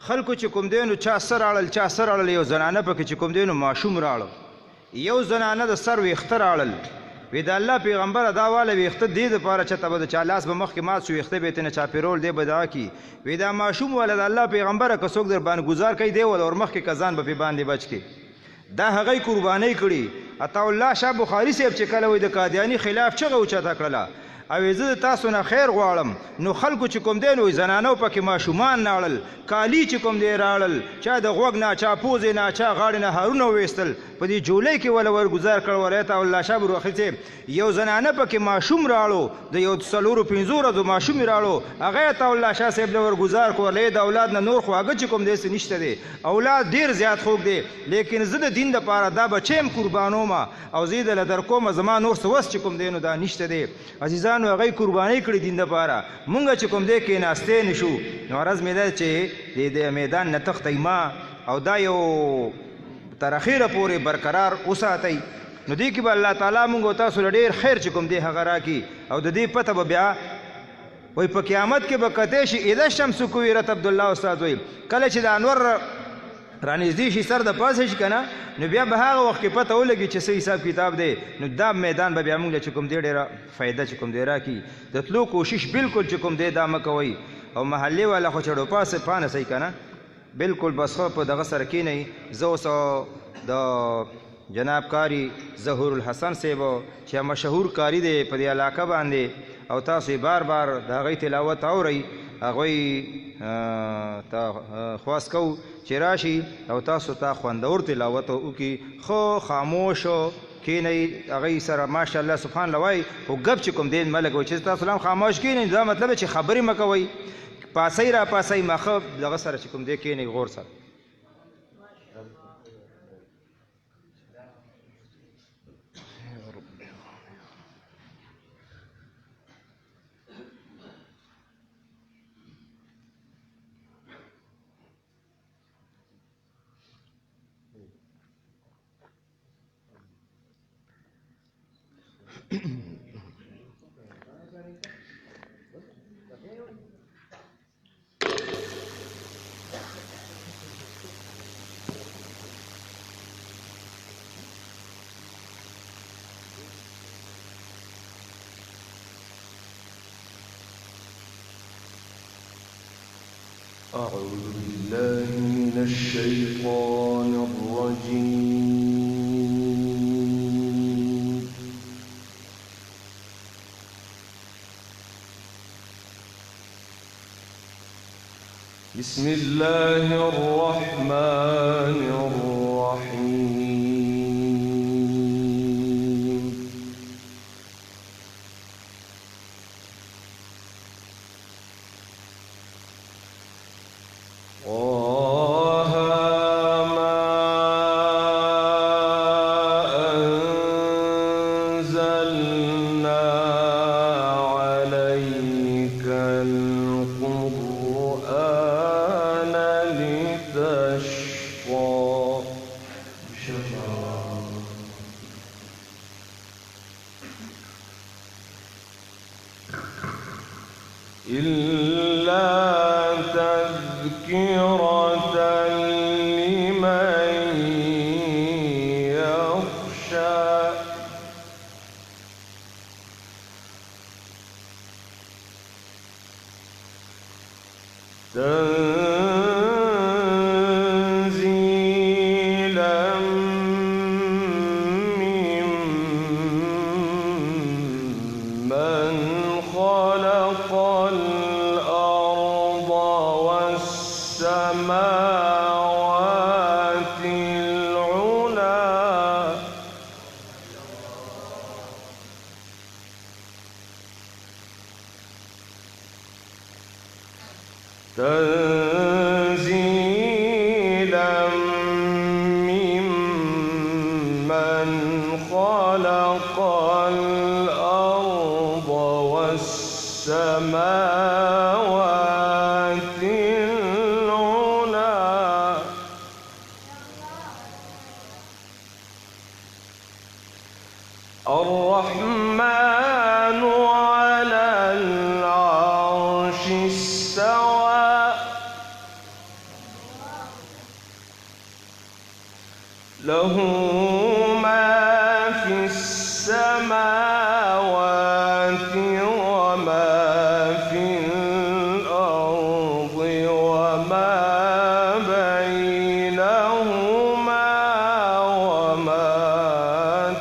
خلکو چې کوم دی نو چا سر راړل چا سر راړل یو زنانه پکې چې کوم دی نو ماشوم راړل یو زنانه د سر ویښته راړل وی د الله پیغمبره دا واله ویښته دې دپاره چېته به د چا لاس به مخکې مات شو ویښته به یې ترنه چاپېرول دی به دغه کي وی دا ماشوم واله د الله پیغمبره که څوک در باندې ګزار کوي دی واله ور مخکې که ځان به پې باندې بچ کړي دا هغوی قربانۍ کړي عطاالله شاه بخاري صاحب چې کله وایي د قادیاني خلاف چغه اوچته کړله او زه د تاسو نه خیر غواړم نو خلکو چې کوم دی نو زنانو پکې ماشومان راړل کالي چې کوم دی راړل چا د غوږ نه چا پوزې نه چا غاړې نه هارونه وویستل په دې جولۍ کې وله ورګزار کړ ورایت الله شاه بروخي صاحب یو زنانه پکې ماشوم راړو د یو څلورو پنځو ورځو ماشوم یې راړو هغه یې الله شاه صاحب له ورګزار کړو د اولاد نه نور خو هغه چې کوم دی څه نشته دی اولاد ډېر زیات خوږ دی لیکن زه د دین دپاره دا بچی یم قربانومه او زه یې دله در کومه زما نور څه وس چې کوم دی نو دا نشته دی عزیزانو هغوی قربانۍ کړي دین دپاره مونږ چې کوم دی کېناستی نه شو نو عرض مې ده چې د میدان نه تښتئ ما او دا یو تر اخیره پورې برقرار وساتئ نو دې کې به الله تعالی مونږ او تاسو له ډېر خیر چې کوم دی هغه راکړي او د دې پته به بیا وایي په قیامت کې به کتی شي اذا الشمس کویرت عبدالله استاد وایي کله چې د انور رانږدې شي سر د پاسه شي که نه نو بیا به هغه وخت کې پته ولګي چې څه حساب کتاب دی نو دا میدان به بیا موږ له چې کوم دی ډېره فایده چې کوم دی راکړي د تلو کوشش بالکل چې کوم دی دا مه کوئ او محلې والا خو چړو پاسه پانسئ که نه بالکل بس ښه په دغه سره کښېنئ زه اوس د جناب کاری ظهور الحسن صاحب چې مشهور کاری دی په دې علاقه باندې او تاسو بار بار د هغوی تلاوت اورئ هغوی ته خواست کوو چې راشي او تاسو ته خوندور تلاوت وکړي خو خاموش کښېنئ هغوی سره ماشاءالله سبحان الله وایي خو ګپ چې کوم دی مه لګوئ چې تاسو هم خاموش کښېنئ دا مطلب چې خبرې مه کوئ پاسئ را پاسئ مخه دغه سره چې کوم دی کښېنئ غور سره أعوذ بالله من الشيطان الرجيم بسم الله الرحمن الرحيم طه ما لمن يخشى تنزيلا ممن خلق الأرض والسماوات العلى تنزيلا ممن خلق الأرض والسماوات العلى الرحمن على العرش استوى له ما في السماوات وما في الأرض وما بينهما وما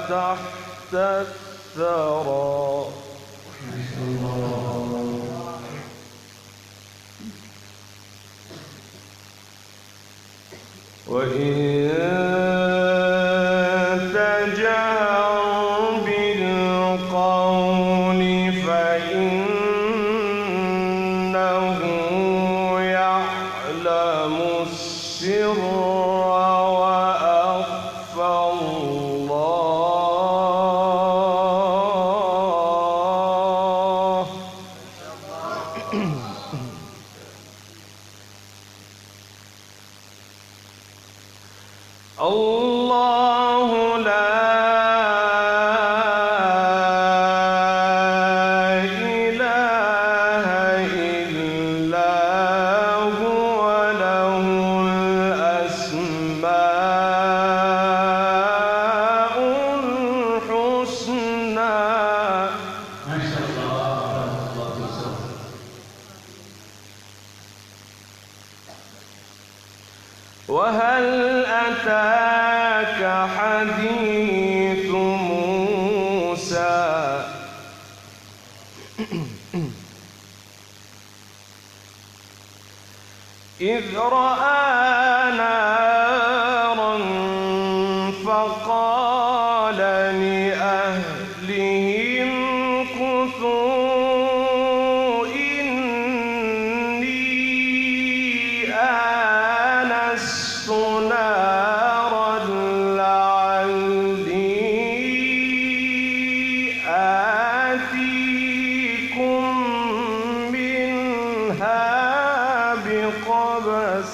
تحت الثرى وإن تجهر بالقول فإنه يعلم السر وأخفى الله الله لا إله إلا هو له الأسماء الحسنى ما شاء الله. الله يسلمك. وهل أتاك حديث موسى إذ رأى نارا فقال لأهلهم كثوا إني آنست نارا لعلي آتيكم منها بقبس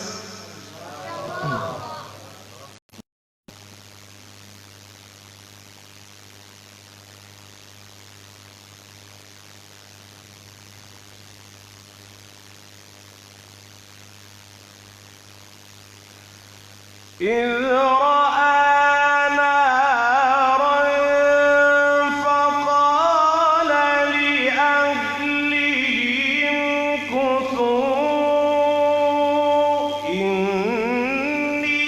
إذ رأى نارا فقال لأهلهم كثوا إني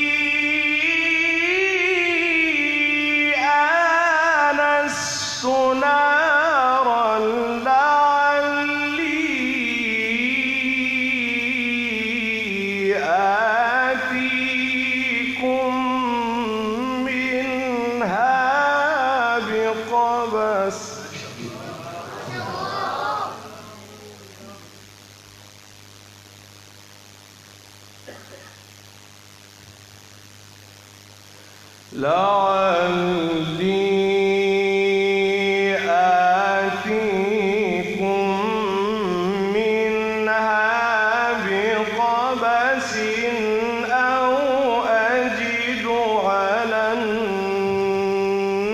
آنست نارا لعلي آتيكم منها بقبس لعلي آتيكم منها بقبس أو أجد على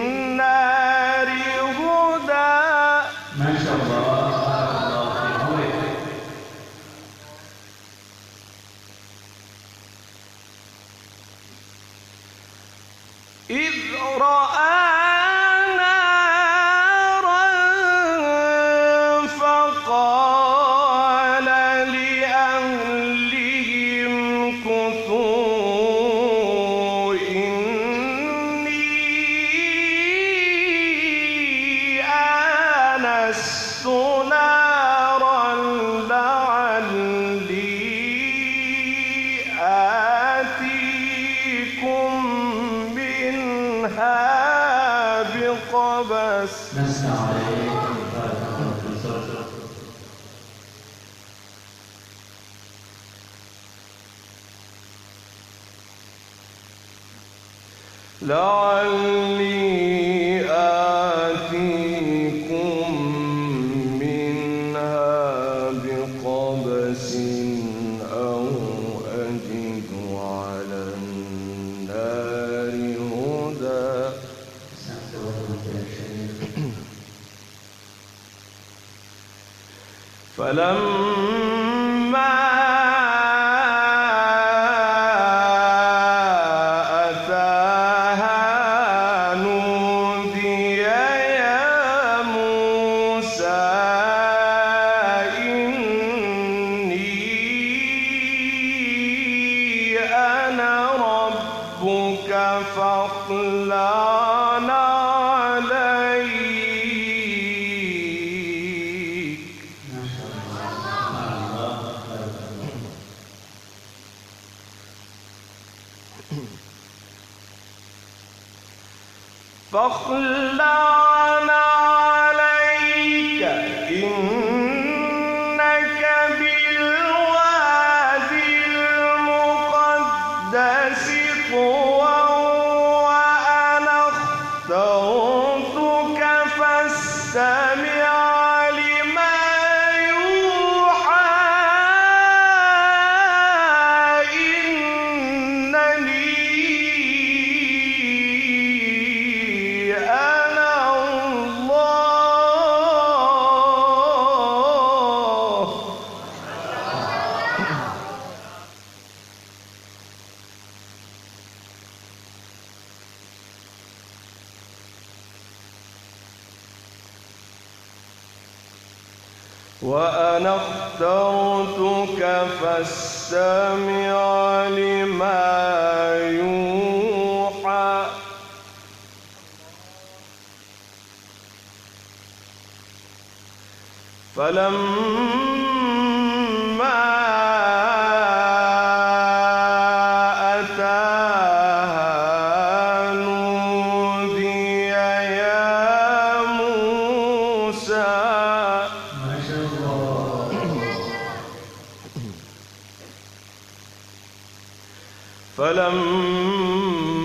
النار هدى ما شاء الله. الله يحفظك. إذ رأى نارا فقال لأهلهم كثوا إني آنست نارا لعلي آتيكم منها بقبس نسمع عليكم فاتحة الصلاة. لعلي آتيكم منها بقبس أو أجد على النار هدى. فلما أتاها نودي يا موسى إني أنا ربك فاخلع عليك. فاخلعنا عليك إنك بالوادي المقدس طوى وأنا اخترتك فاستمع لما يوحى إنني أنا الله. وأنا اخترتك فاستمع لما يوحى. فلما أتاها نودي يا موسى. ما شاء الله. فلما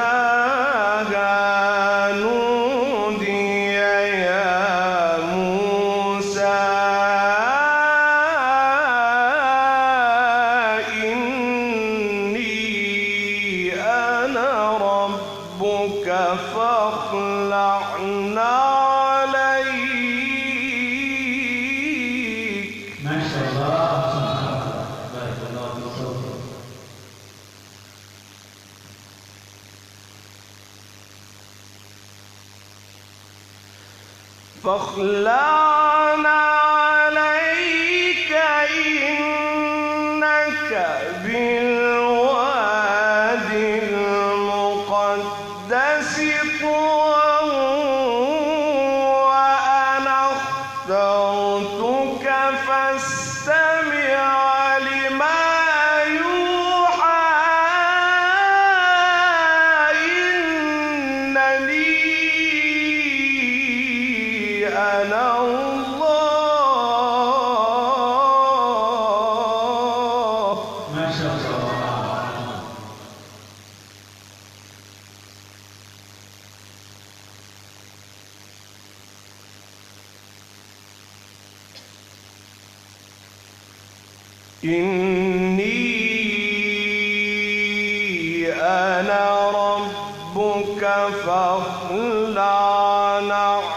أتاها نودي يا موسى إني أنا ربك فاخلعنا عليك. ما شاء الله. بارك الله في صوتك. فاخلعنا عليك إنك بالوادي المقدس طوى وأنا اخترتك فاستمع لما يوحى إنني أنا الله. ما شاء الله. إني أنا ربك فاخلعنا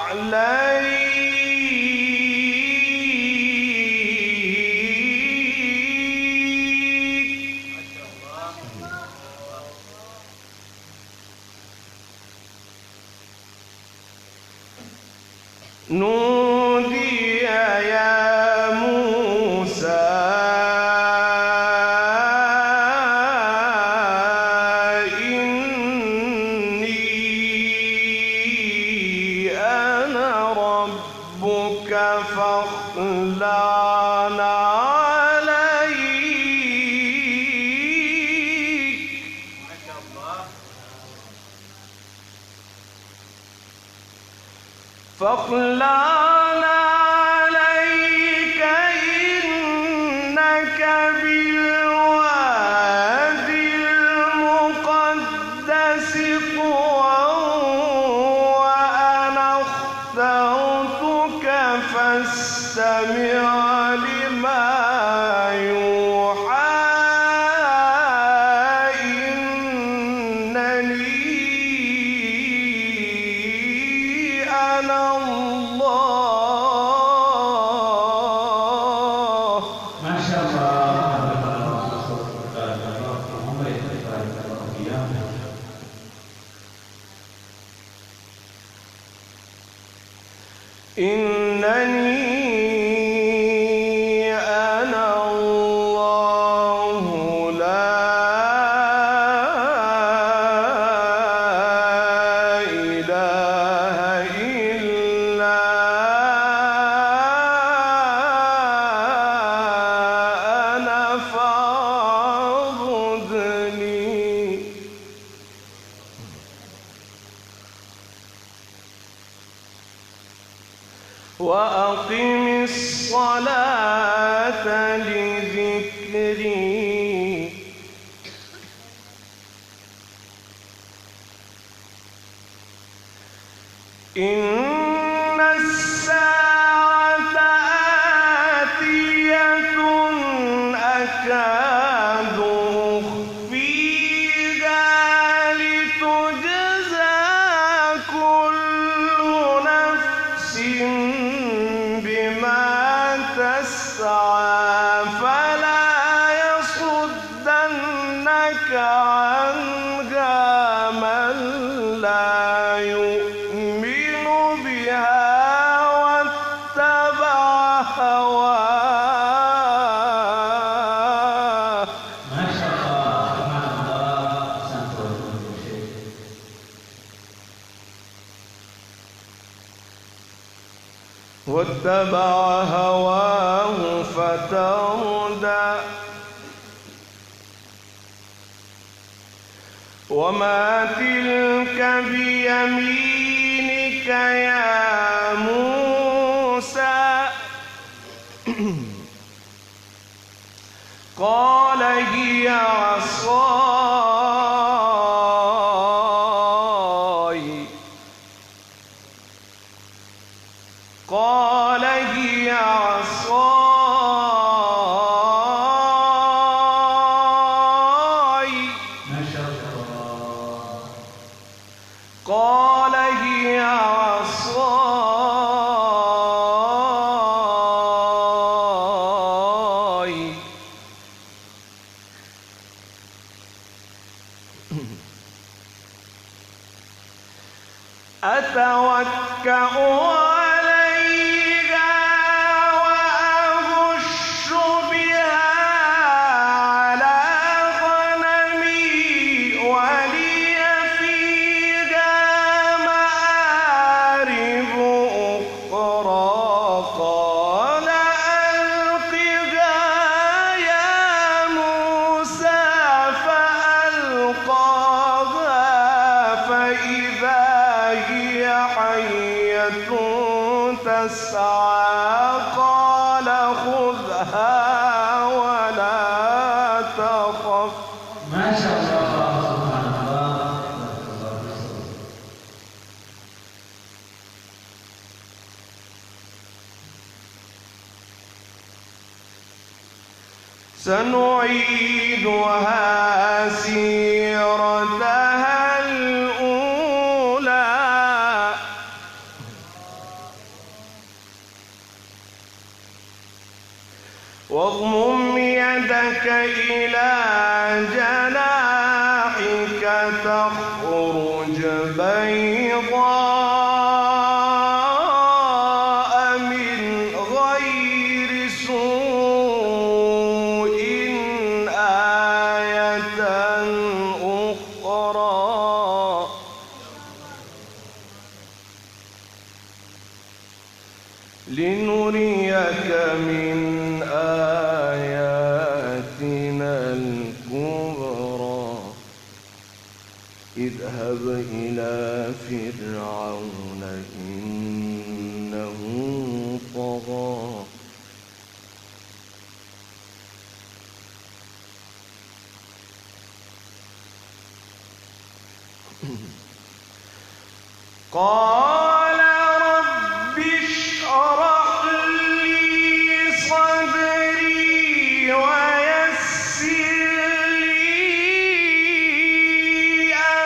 عليك. بالواد المقدس طوى وأنا اخترتك فاستمع لما يوحى إنني أنا الله. ما شاء الله. إنني أنا الله لا إله إلا أنا فاعبدني. وأقم الصلاة لذكري. إن الساعة آتية أكاد أخفيها لتجزى كل نفس بما تسعى فلا يصدنك عنها من لا يؤمن بها واتبع هواه. ما شاء الله. سبحان الله. أحسنت يا شيخ. واتبع هواه فتردى. وما تلك بيمينك يا موسى. قال هي عصاي. قال هي عصاي. ما شاء الله. قال هي عصاي. أتوكأ عليها وأهش بها على غنمي ولي فيها مآرب أخرى. قال ألقها يا موسى فألقاها فإذا هي حية تسعى. قال خذها ولا تخف. ما شاء الله. سبحان الله. سنعيدها سيرتها الأولى. واضمم يدك إلى جناحك تخرج بيضاء من غير سوء آية أخرى. لنريك من آياتنا الكبرى. اذهب إلى فرعون إنه طغى. قال رب اشرح لي صدري ويسر لي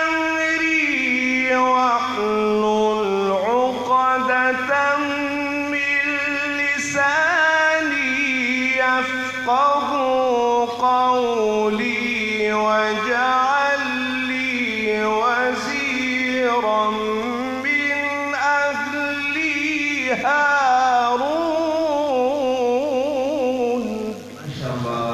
أمري واحلل عقدة من لساني يفقه قولي واجعل لي وزيرا من أهلي هارون. ما شاء الله.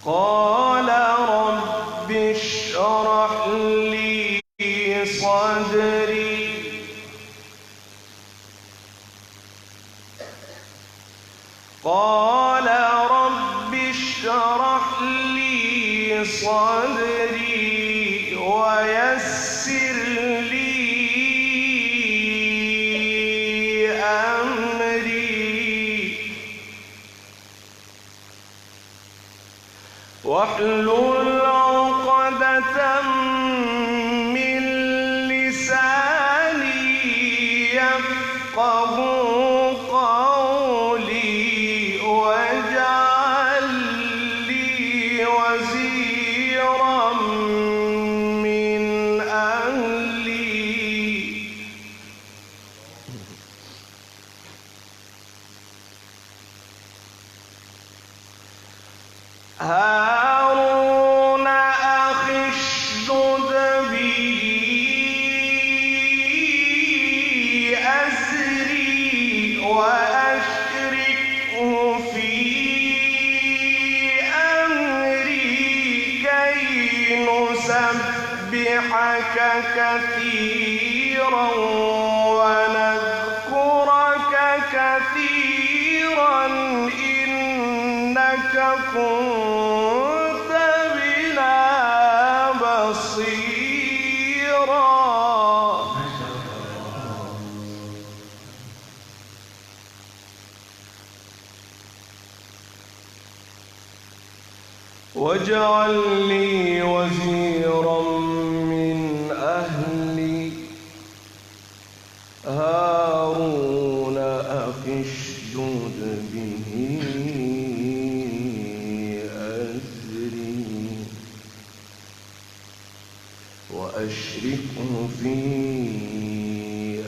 قال رب اشرح لي صدري قال رب اشرح لي صدري ويسر لي أمري واحلل عقدة من لساني يفقه قولي واجعل لي وزيرا من أهلي هارون أخي اشدد به أزري وأشركه في أمري كي نسبحك كثيرا ونذكرك كثيرا إنك كنت بنا بصيرا. واجعل لي وزيرا من أهلي هارون أخي اشدد به أزري وأشركه في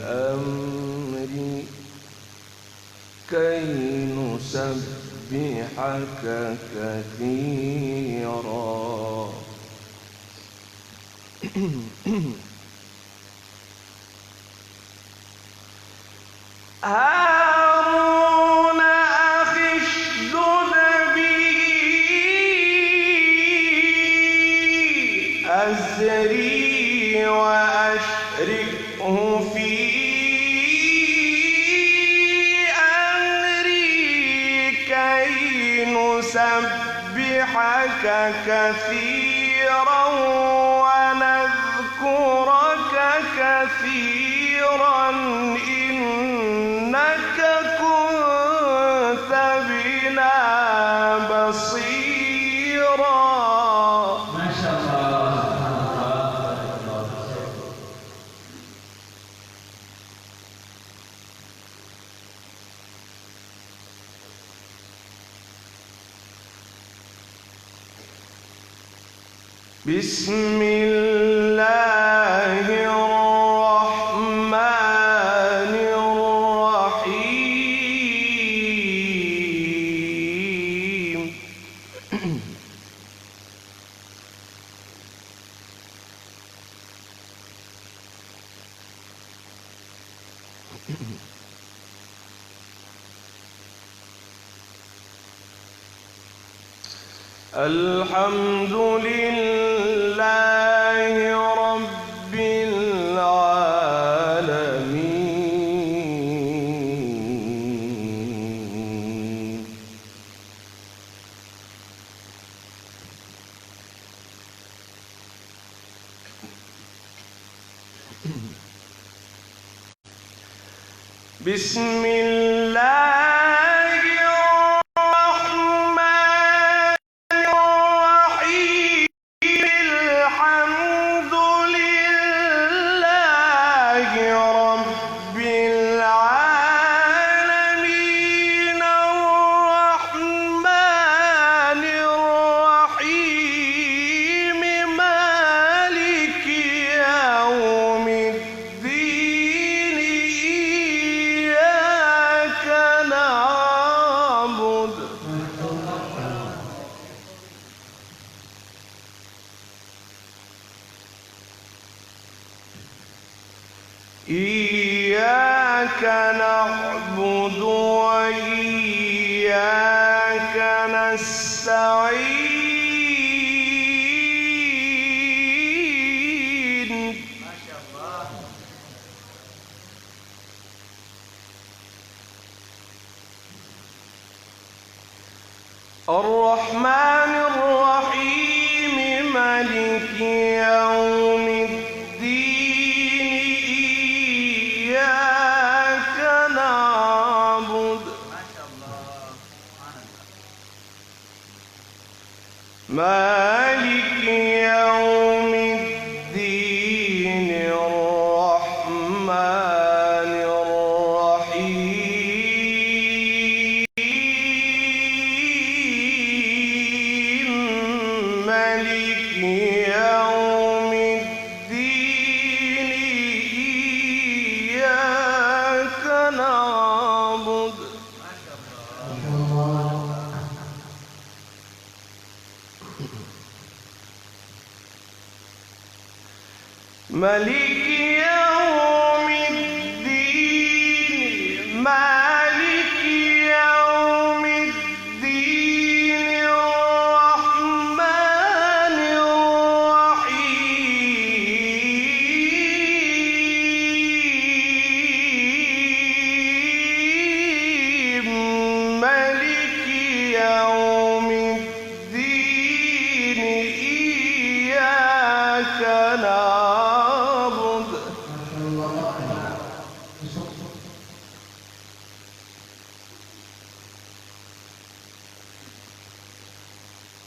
أمري كي نسبحك كثيرا. هارون أخي اشدد به أزري وأشركه في أمري كي نسبحك كثيرا ونذكرك كثيرا إنك كنت بنا بصيرا. ما شاء الله. بسم الله الرحمن الرحيم. الحمد لله رب العالمين. بسم الله إياك نعبد وإياك نستعين الرحمن الرحيم مالك يوم الدين إياك نعبد مالك يوم الدين الرحمن الرحيم مالك يوم الدين إياك نعبد مالك يوم الدين مالك يوم الدين الرحمن الرحيم مالك يوم الدين إياك نعبد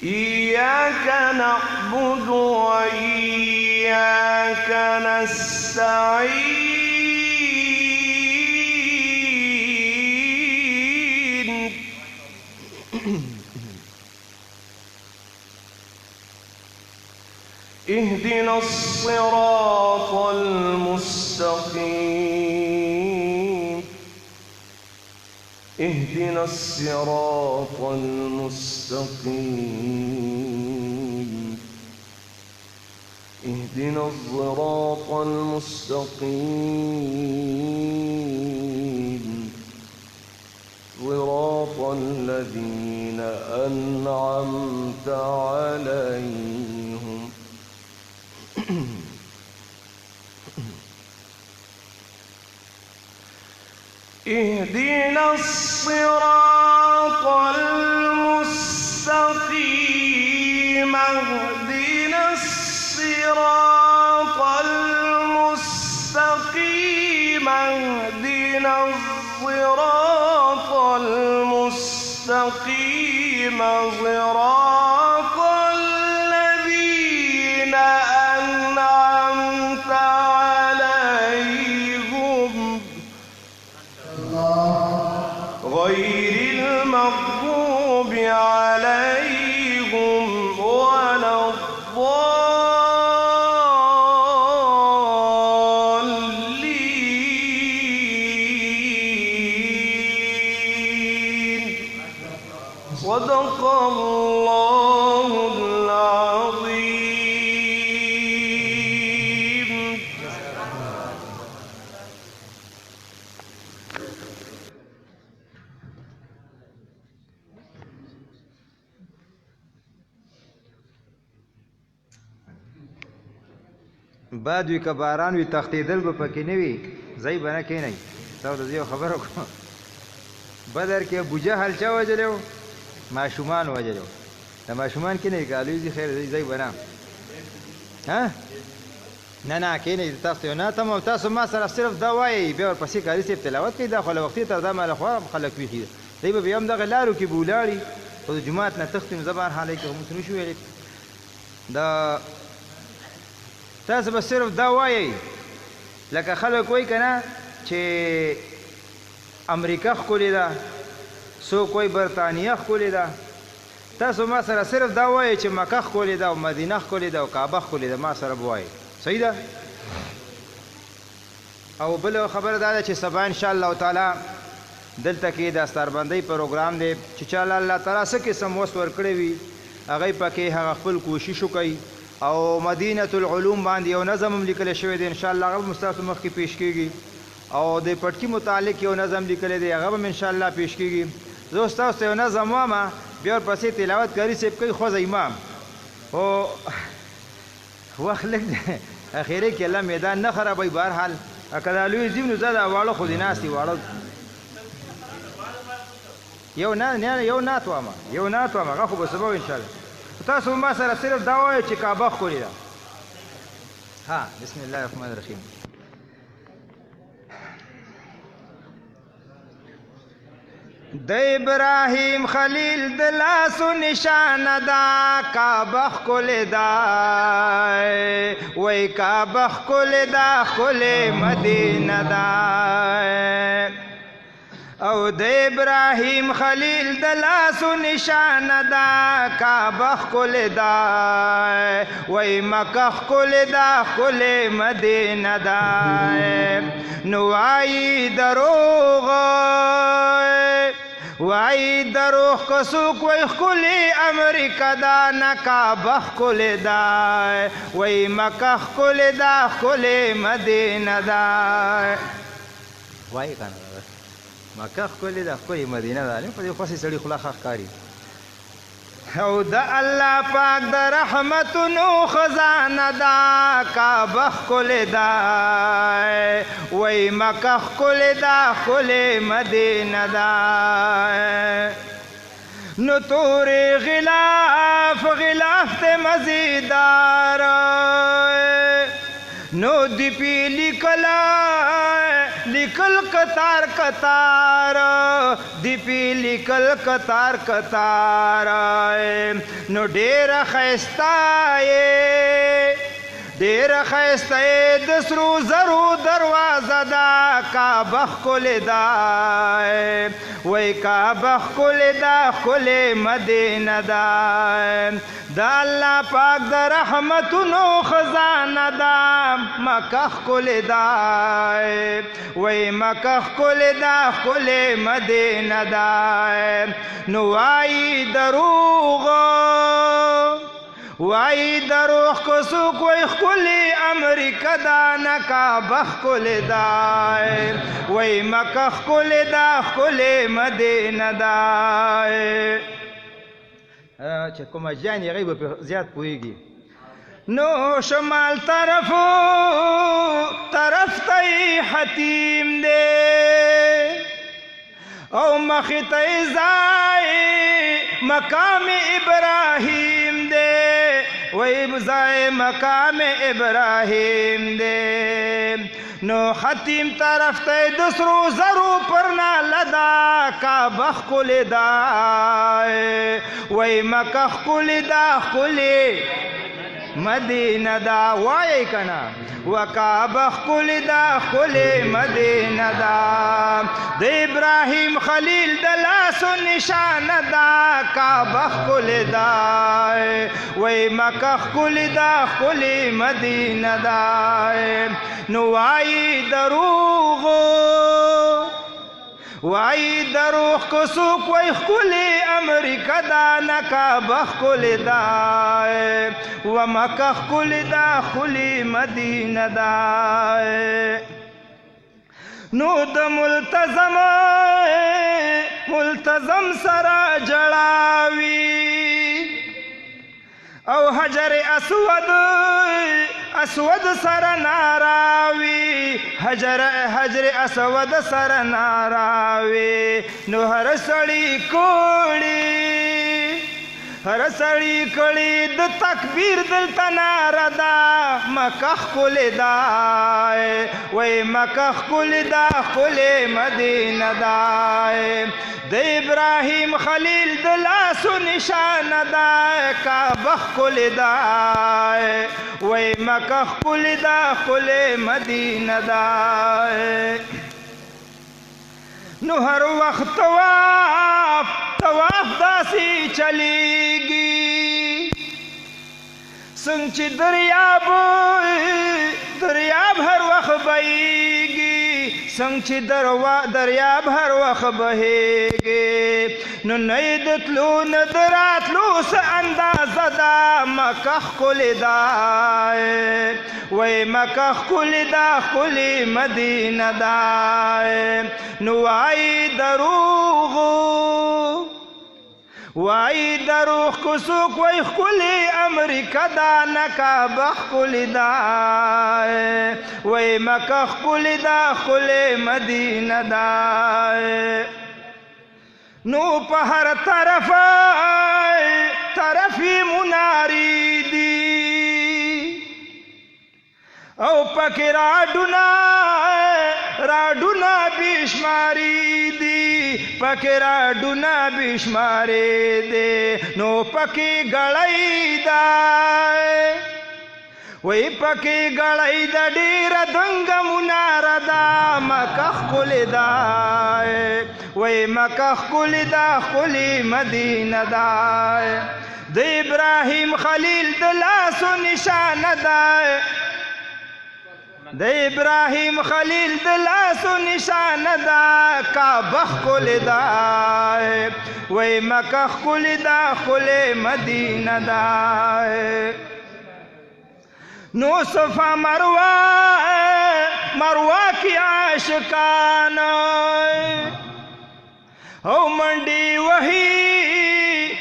إياك نعبد وإياك نستعين اهدنا الصراط المستقيم اهدنا الصراط المستقيم اهدنا الصراط المستقيم صراط الذين أنعمت عليهم اهدنا الصراط المستقيم اهدنا الصراط المستقيم اهدنا الصراط المستقيم صراط الذين أنعمت عليهم غير المغضوب عليهم ولا الضالين صدق الله العظيم. بعد وی که باران وی تختیدل به پکې نه وي ځای به نه کښېنئ تا ته زه یو خبره وکړم بدر کې ابوجهل چا وژلی و ماشومان وژلی و د ماشومان کښېنئ که الوزي خیر ځای به نه نه نه کښېنئ تاسو یو نه تم او تاسو ما سره صرف دا وایئ بیا ورپسې قاري صاحب تلاوت کوي دا خو له وختي تر دا ما له خوا خلک ویښي دي دی به بیا هم دغه لارو کې به ولاړي خو د جومات نه تښتي نو زه به هر حال کې همس نه شو ویلی دا تاسو به صرف دا وایئ لکه خلک وایي که نه چې امریکا ښکلې ده څوک وایي برطانیه ښکلې ده تاسو ما سره صرف دا وایئ چې مکه ښکلې ده او مدینه ښکلې ده او کعبه ښکلې ده ما سره به وایئ صحیح ده او بل خبره دا ده چې سبا انشاءالله تعالی دلته کې د استاربندۍ پروګرام دی چې چاله الله تعالی څه قسم وس ورکړی وي هغه پکې هغه خپل کوشش وکړي او مدینه العلوم باندې یو نظم هم لیکل شوی دی ان شاء الله هغه مستاسو مخ کې پیش کیږي او د پټکی متعلق یو نظم لیکل دی هغه هم ان شاء الله پیش کیږي زه تاسو یو نظم وایم بیا ورپسې تلاوت کوي سیب کوي خو امام او وخت لږ اخیری کې الله میدان نه خرابوي بهرحال کله لوی زیم نو زده واړه خو دې ناستي واړه یو نات وایم هغه خو به سبا ان شاء الله تاسو ما سره صرف دا وایئ چې کعبه ښکلې ده ها بسم الله الرحمن الرحیم د ابراهیم خلیل د لاسو نشانه ده کعبه ښکلې ده وای کعبه ښکلې ده ښکلې مدینه ده او د ابراهیم خلیل د لاسو نشانه ده کعبه ښکلې ده وای مکه ښکلې ده ښکلې مدینه ده نو وایي دروغ وای دروغ که څوک وای ښکلې امریکا ده نه کعبه ښکلې ده وای مکه ښکلې ده ښکلې مدینه ده وای که نه مکه ښکلې ده ښکلې مدینه ده په دې خوښې سړي خوله ښه ښکاري او د الله پاک د رحمتونو خزانه ده کعبه ښکلې ده وای مکه ښکلې ده ښکلې مدینه ده نو تورې غلاف ته مزیدار نو دی پی لیکل کتار دی پی لیکل کتار نو ډیر خیسته د سرو زرو دروازه ده کعبه ښکلې ده وای کعبه ښکلې ده ښکلې مدینه ده د الله پاک د رحمتونو خزانه ده مکه ښکلې ده وای مکه ښکلې ده ښکلې مدینه ده نو وایي دروغ که څوک وای ښکلې امریکا ده نه کعبه ښکلې ده وای مکه ښکلې ده ښکلې مدینه ده چې کومه جان یې غیبه په زیات پوهېږي نو شمال طرف ته حتیم دی او مخې ته ځای مقام ابراهیم دی وای ځای مقام ابراهیم دی نو حتیم طرف ته د سرو زرو پر ناله ده کعبه ښکلې ده وای مکه ښکلې ده ښکلې مدینه ده وایي که نه وکعبه ښکلې ده ښکلې مدینه ده د ابراهیم خلیل د لاسو نشانه ده کعبه ښکلې ده وای مکه ښکلې ده ښکلې مدینه ده نو وایي دروغ که څوک وای ښکلې امریکا ده نه کعبه ښکلې ده و مکه ښکلې ده ښکلې مدینه ده نو د ملتزم سره جړاوي او حجر اسود سره ناراوي حجر اسود سره ناراوي نو هر سړی کړي د تکبیر دلته ناره ده مکه ښکلې ده وای مکه ښکلې ده ښکلې مدینه ده د ابراهیم خلیل د لاسو نشانه ده کعبه ښکلې ده وای مکه ښکلې ده ښکلې مدینه ده نو هر وخت طواف داسې چلیږي څنګه چې دریاب هر وخت بهیږي څنګه چې دریاب هر وخت بهیږي نو نه یې د تلو نه د راتلو څه اندازه ده مکه ښکلې ده وایي مکه ښکلې ده ښکلې مدینه ده نو وایي دروغ کو څوک وایي ښکلې امریکا ده نه کعبه ښکلې ده وایي مکه ښکلې ده ښکلې مدینه ده نو په هر طرفی مناری دي او پکې راډونه بشماري دي پکې راډونه بشماري دي نو پکې ګړۍ ده وی پکې ګړۍ د ډېره دنګه مناره ده مکه ښکلې ده وی مکه ښکلې ده ښکلې مدینه ده د ابراهیم خلیل د لاسو نشانه ده د ابراهیم خلیل د لاسو نشانه ده کعبه ښکلې ده وی مکه ښکلې ده ښکلې مدینه ده نو صفا مروه کی عاشقان او منډي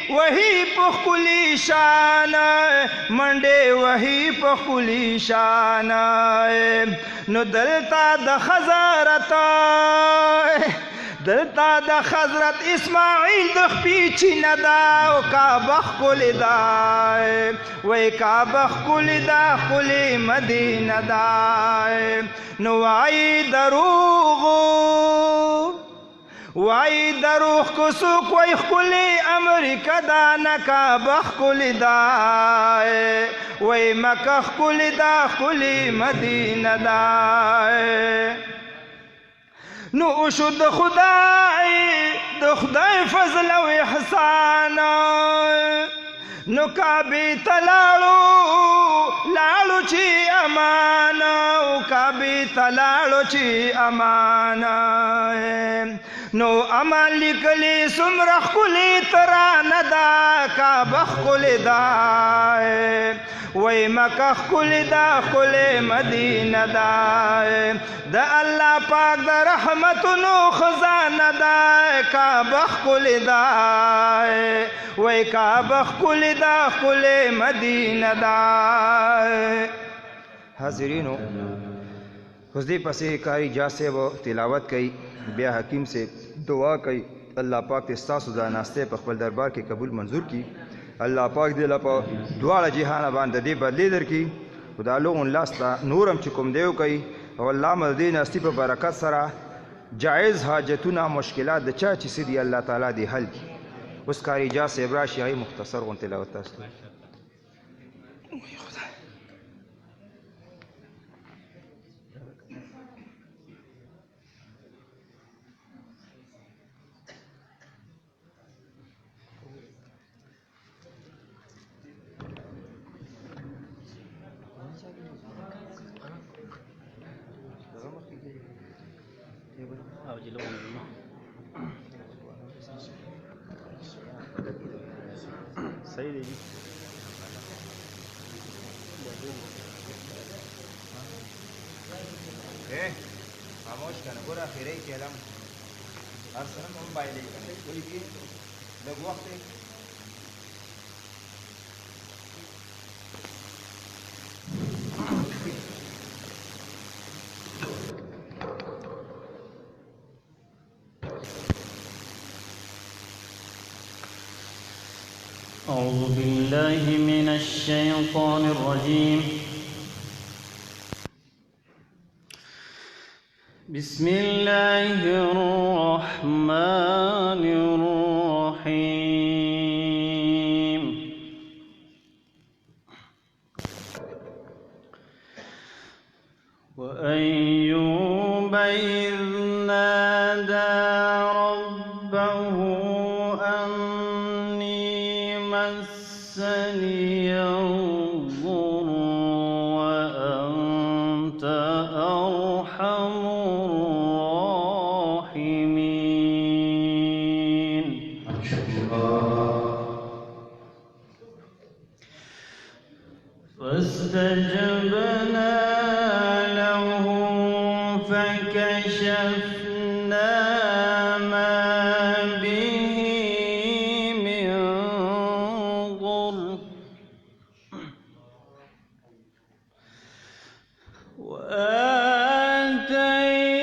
وهي په ښکلي شان منډي وهي په ښکلي شان نو دلته د حضرت اسماعیل د خپې چینه ده او کعبه ښکلې ده وایي کعبه ښکلې ده ښکلې مدینه ده نو وایي دروغ کو څوک وایي ښکلې امریکا ده نه کعبه ښکلې ده وایي مکه ښکلې ده ښکلې مدینه ده نو اوشو د خدای فضل او احسان نو کعبې ته لاړو چې امان او کعبې ته لاړو چې امان نو امان لیکلی څومره ښکلې ترانه ده کعبه ښکلې ده وای مکه ښکلې ده ښکلې مدینه ده د الله پاک د رحمتونو خزانه ده کعبه ښکلې ده وای کعبه ښکلې ده ښکلې مدینه ده حاضرینو اوس دې پسې قاری جاز صاحب تلاوت کوي بیا حکیم سے دعا کوي الله پاک دې ستاسو دا ناسته په خپل دربار کې قبول منظور کړي الله پاک دې لا په دواړه جهان باندې دې بدلې درکړي خدا لوګون لاستا نورم چې کوم دیو کوي او الله مدین استی په برکت سره جائز حاجتونه مشکلات د چا چې سړي الله تعالی دې حل کړي اوس قاری جاز صاحب راشي مختصر غون تلاوت تاسو صحیح دی خاموش کنه ګوره اخیری کلام هر سره موبایل یې کنه کولی کې د وخت أعوذ بالله من الشيطان الرجيم بسم الله الرحمن الرحيم وأيوب إذ نادى ربه مسني الضر وأنت أرحم فاستجبنا له فكشفنا ما به من ضر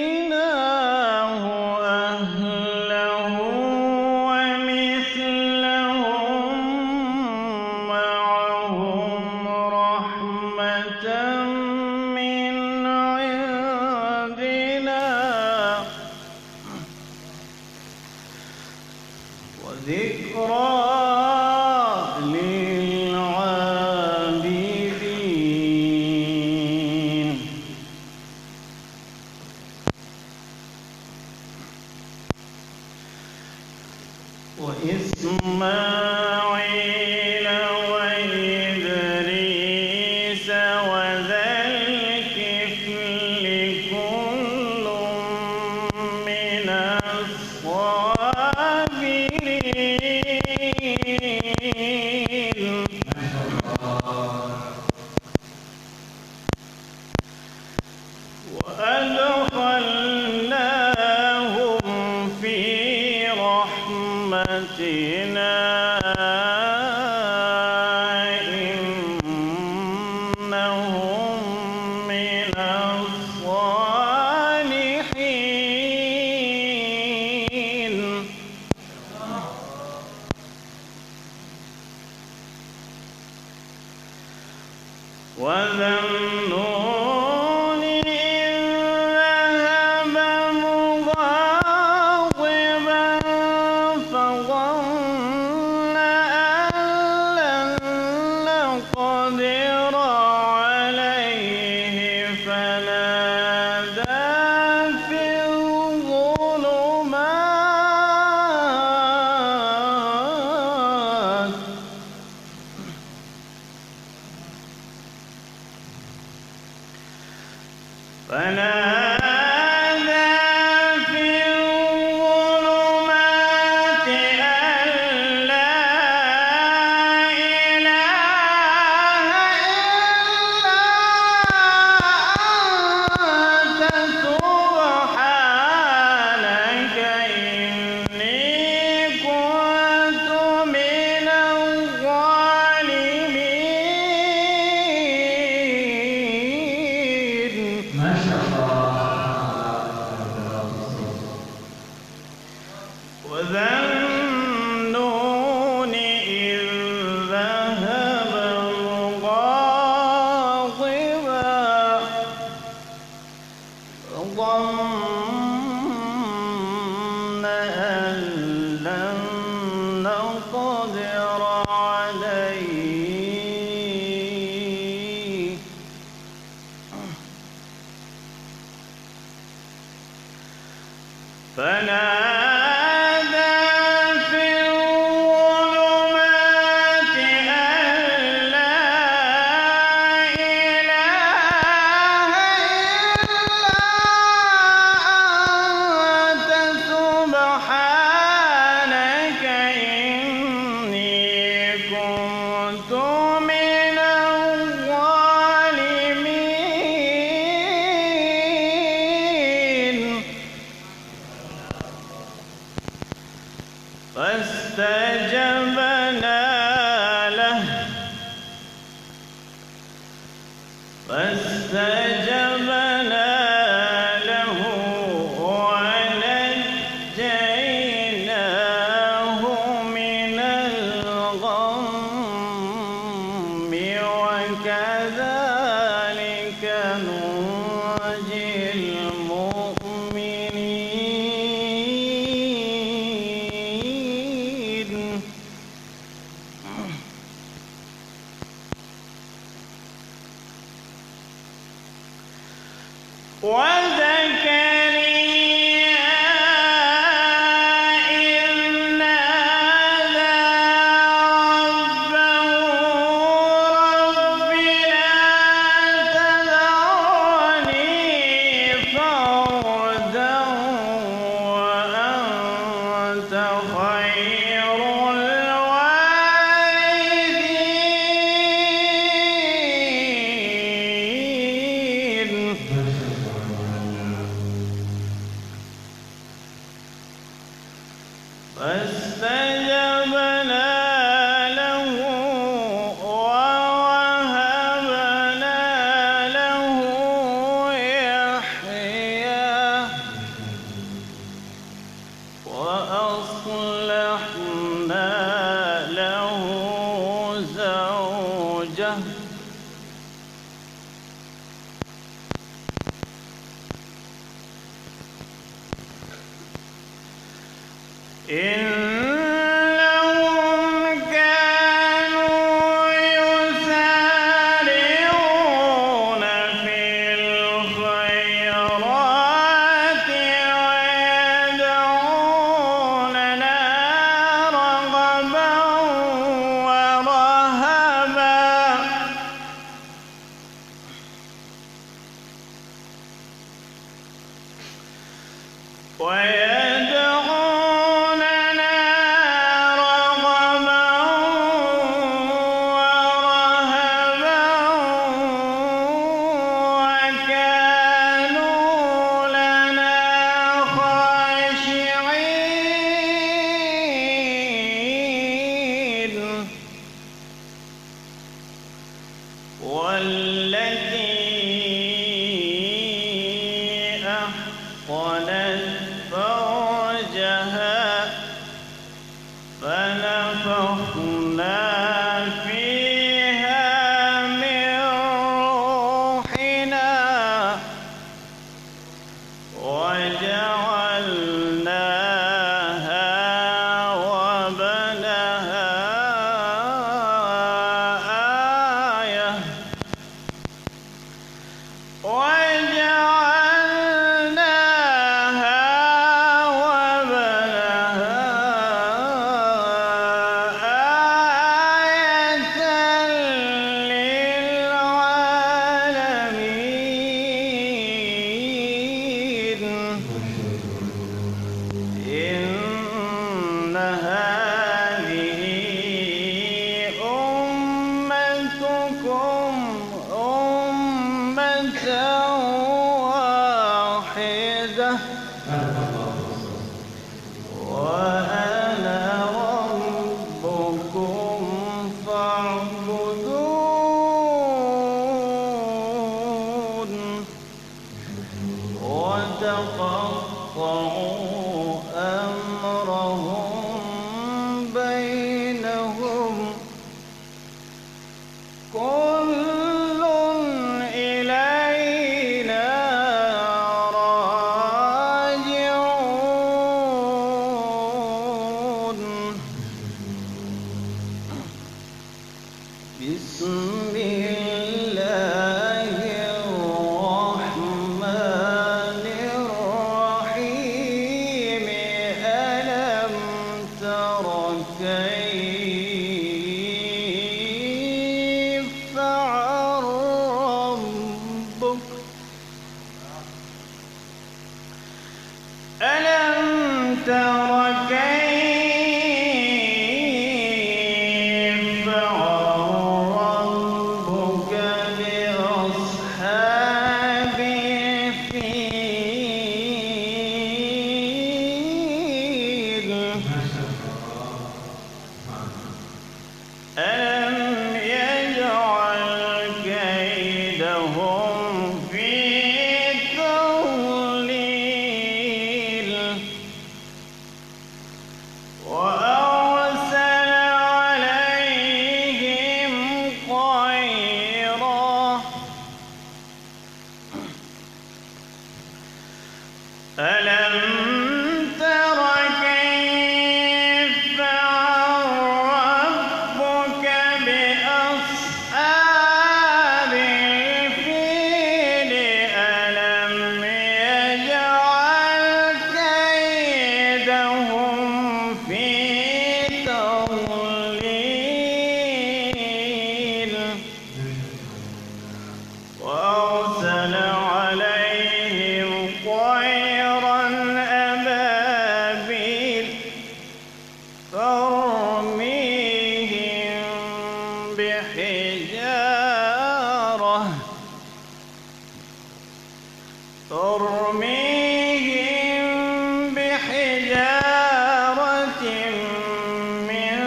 وآتيناه أهله ومثلهم معهم رحمة من عندنا وذكرى للعابدين وإسماعيل وإدريس وذا الكفل كل من الصابرين وأدخلناهم في رحمتنا إنهم من الصالحين وذا النون إذ ذهب مغاضبا فظن أن لن نقدر عليه فنادى في الظلمات أن لا إله إلا أنت سبحانك إني كنت من الظالمين ما شاء الله. وذا النون إذ ذهب مغاضبا ظن أن لن نقدر عليه فنادى في الظلمات أن لا إله إلا أنت سبحانك إني كنت من الظالمين إنهم كانوا يسارعون في الخيرات ويدعوننا رغبا ورهبا وكانوا لنا خاشعين والتي أحصنت فرجها فنفخنا فيها من روحنا وجعلناها وبنها آية إن هذه أمتكم أمة واحدة وأنا ربكم فاعبدون وتقطعوا أمرهم بينهم كل إلينا راجعون بسم الله الرحمن الرحيم ألم تر كيف فعل ربك ألم تر كيف فعل ربك بأصحاب الفيل ألم يجعل كيدهم في تضليل وأرسل عليهم طيرا ألم تر كيف فعل ربك بأصحاب الفيل ألم يجعل كيدهم في تضليل وأرسل عليهم طيرا أبابيل ترميهم بحجارة من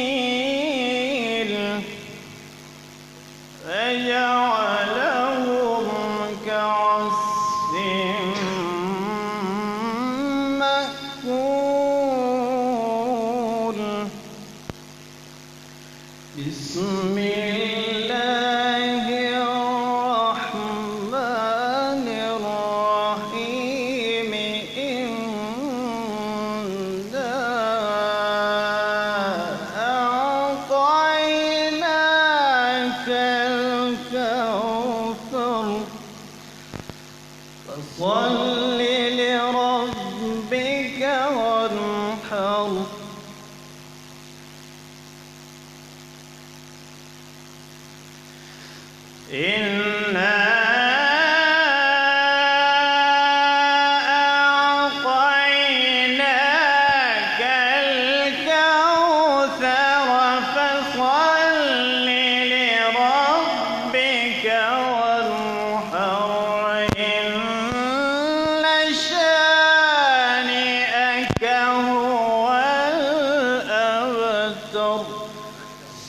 سجيل فجعلهم كعصف مأكول بسم الله الرحمن فصل لربك وانحر إنا أعطيناك الكوثر فصل لربك وانحر إن شانئك هو الأبتر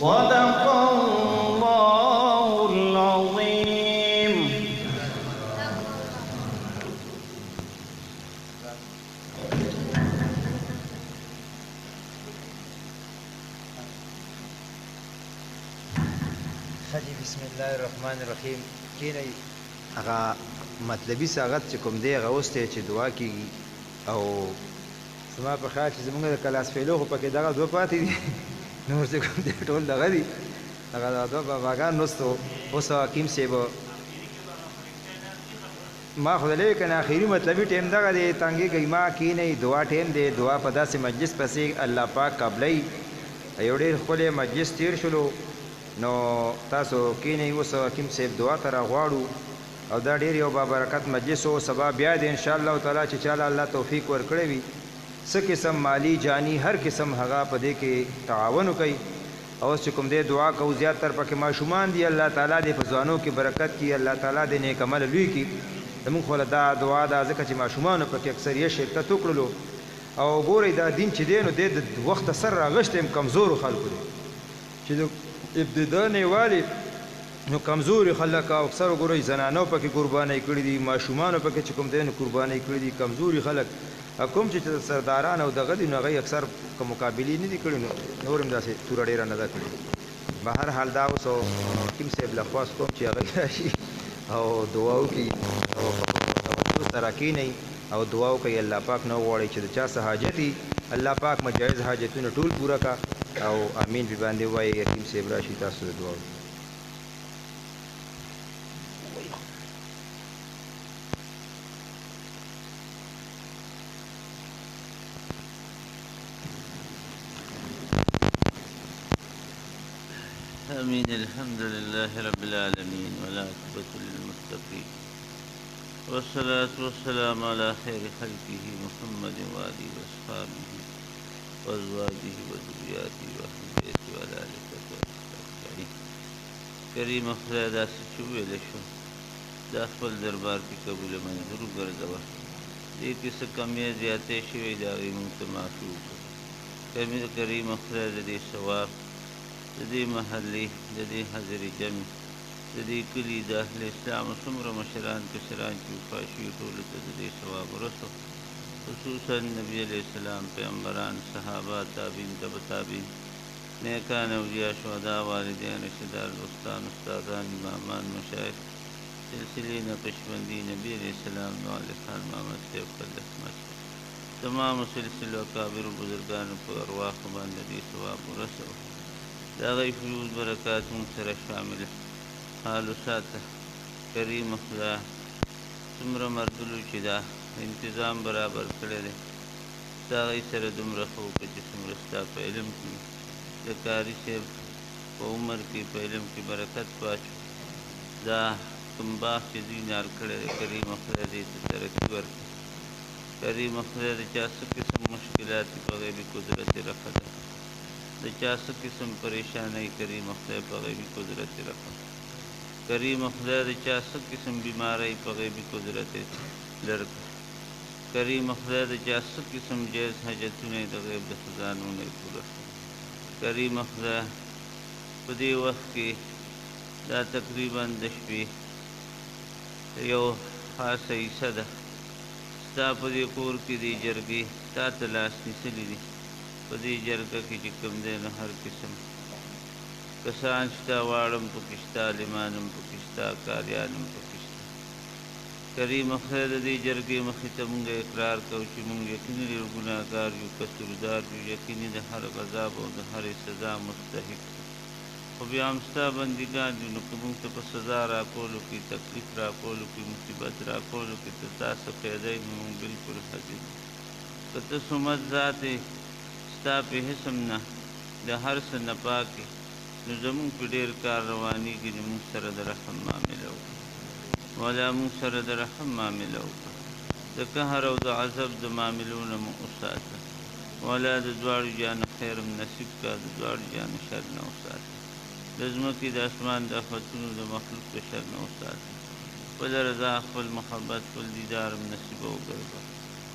صدق الله العظيم. خدي بسم الله الرحمن الرحیم کینی هغه مطلبي ساغت چې کوم دی هغه اوسته چې دعا کیږي او زما په خیال چې زمونږ د کلاس فیلو خو پکې دغه دوه پاتې دي نور چې کوم دی ټول دغه دي هغه دوه باباګان نوستو اوس حکیم صاحب ما خو دلې کنه اخیری مطلبي ټیم دغه دی تانګي گئی ما کینی دعا ټیم دی دعا په داسې مجلس پسې الله پاک قبلای یو ډېر خپل مجلس تیر شلو نو تاسو کینی اوس حکیم صاحب دعا ته راغواړو او دا ډېر یو بابرکت مجلس او سبا بیا د ان شاء الله تعالی چې چاله الله توفیق ورکړي وي څه قسم مالی جانی هر قسم هغه په دې کې تعاون کوي او چې کوم دې دعا کو زیات تر پکې ماشومان دی الله تعالی دې په ځوانو کې برکت کړي الله تعالی دې نیک عمل لوي کړي زموږ خو دا دعا دا ځکه چې ماشومان پکې اکثریت شرکت وکړلو او ګوري دا دین چې دی نو د وخت سره راغشتم کمزور خلکو دی چې ابتدا نه والی نو کمزوري خلک او اکثر ګوري زنانو پکې قرباني کړې دي ماشومان پکې چې کوم دین قرباني کړې دي کمزوري خلک کوم چې سرداران او دغه دي نو هغه اکثر کوم مقابلې نه دي کړې نور هم داسې تور ډیر نه ده کړې بهر حال دا اوس حکیم صاحب له خواست کوم چې هغه راشي او دعا وکړي او سره کینی او دعا وکړي الله پاک نو غواړي چې د چا څه حاجت وي الله پاک مجایز حاجتونه ټول پوره کا او امین به باندې وایي حکیم صاحب راشي تاسو د دعا آمين. الحمد لله رب العالمين والعاقبة للمتقين والصلاة والسلام على خير خلقه محمد وآله وأصحابه وأزواجه وذرياته وأهل بيته وعلى آله وصحبه أجمعين. کریم خدای داسې چې وویلی شو دا خپل دربار کې قبول منظور وګرځوه دې کې څه کمی زیاتې شوې د هغې موږ ته معافي وکړه کریم خدای د دې ثواب د دې محلې د دې حاضرې جمع د دې کلي د اهل اسلام څومره مشران کشران چې وفات شوي ټولو ته د دې ثواب ورسو خصوصا نبي علیه السلام پیغمبران صحابه تابعین تبع تابعین نیکان اولیاء شهدا والدین رشدان دوستان استادان امامان مشایخ سلسلې نقشبندي نبي علیه السلام نوالي خان محمد صاحب قدس مسجد تمام سلسلو اکابرو بزرګانو په ارواحو باندې دې ثواب ورسو د هغوی فیوز برکات موږ سره شامل حال وساته کریم خدا څومره مردلو چې دا انتظام برابر کړی دی د هغوی سره دومره ښه وکړه چې څومره ستا په علم کې د کاري صاحب په عمر کې په علم کې برکت واچو دا کوم باغ چې دوی نار کړی دی کریم خدای دې ته ترقي ورکړي کریم خدای د چا څه قسم مشکلات دي په غیبي قدرت یې رفع ده د چا څه قسم پریشانی کریم خدای په غیبي قدرت یې رفع کریم خدای د چا څه قسم بیماری په غیبي قدرت یې لرې کړه کریم خدای د چا څه قسم جایز حاجتونه یې د غیب د خزانونه یې پوره کړه کریم خدای په دې وخت کې دا تقریبا د شپې یو خاصه حصه ده ستا په دې کور کې دې جرګې تا ته لاس نیسلي دي په دې جرګه کې چې کوم دی نو هر قسم کسان شته واړه هم پکې شته عالمان هم پکې شته کاریان هم پکې شته کریم خدای د دې جرګې مخې ته مونږ اقرار کوو چې مونږ یقیني ډېر ګناهګار یو قصوردار یو یقیني د هر عذاب او د هرې سزا مستحق خو بیا هم ستا بندګان دي نو که موږ ته په سزا راکولو کې تکلیف راکولو کې مصیبت راکولو کې ته تاسو پیدا یې نو موږ بلکل حاضر یو که ته صمد ذات یې ستا په حسم نه د هر څه نه پاک یې نو زمونږ په ډېر کار روانېږي نو موږ سره د رحم معامله وکړه مولا موږ سره د رحم معامله وکړه د قهر او د عذاب د معاملو نه مو وساته مولا د دواړو جانو خیر م نصیب کړه د دواړو جانو شر نه وساته د ځمکې د اسمان د آفتونو د مخلوق د شر نه وساته خپل رضا خپل محبت خپل دیدار م نصیبه وګرځه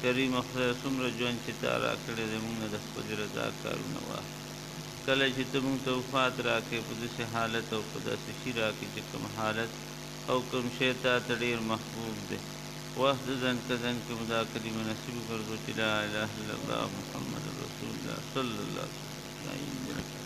کریمه خدای څومره ژوند چې تا راکړی دی موږ نه د خپلې رضا کارونه واخله کله چې ته موږ ته وفات راکړې په داسې حالت او په داسې شي راکړې چې کوم حالت او کوم شی تا ته ډېر محبوب دی وخت د ځن کدن کې مو دا کلمه نصیب وګرځو چې لا اله الا الله محمد رسول الله صلی الله علیه وسلم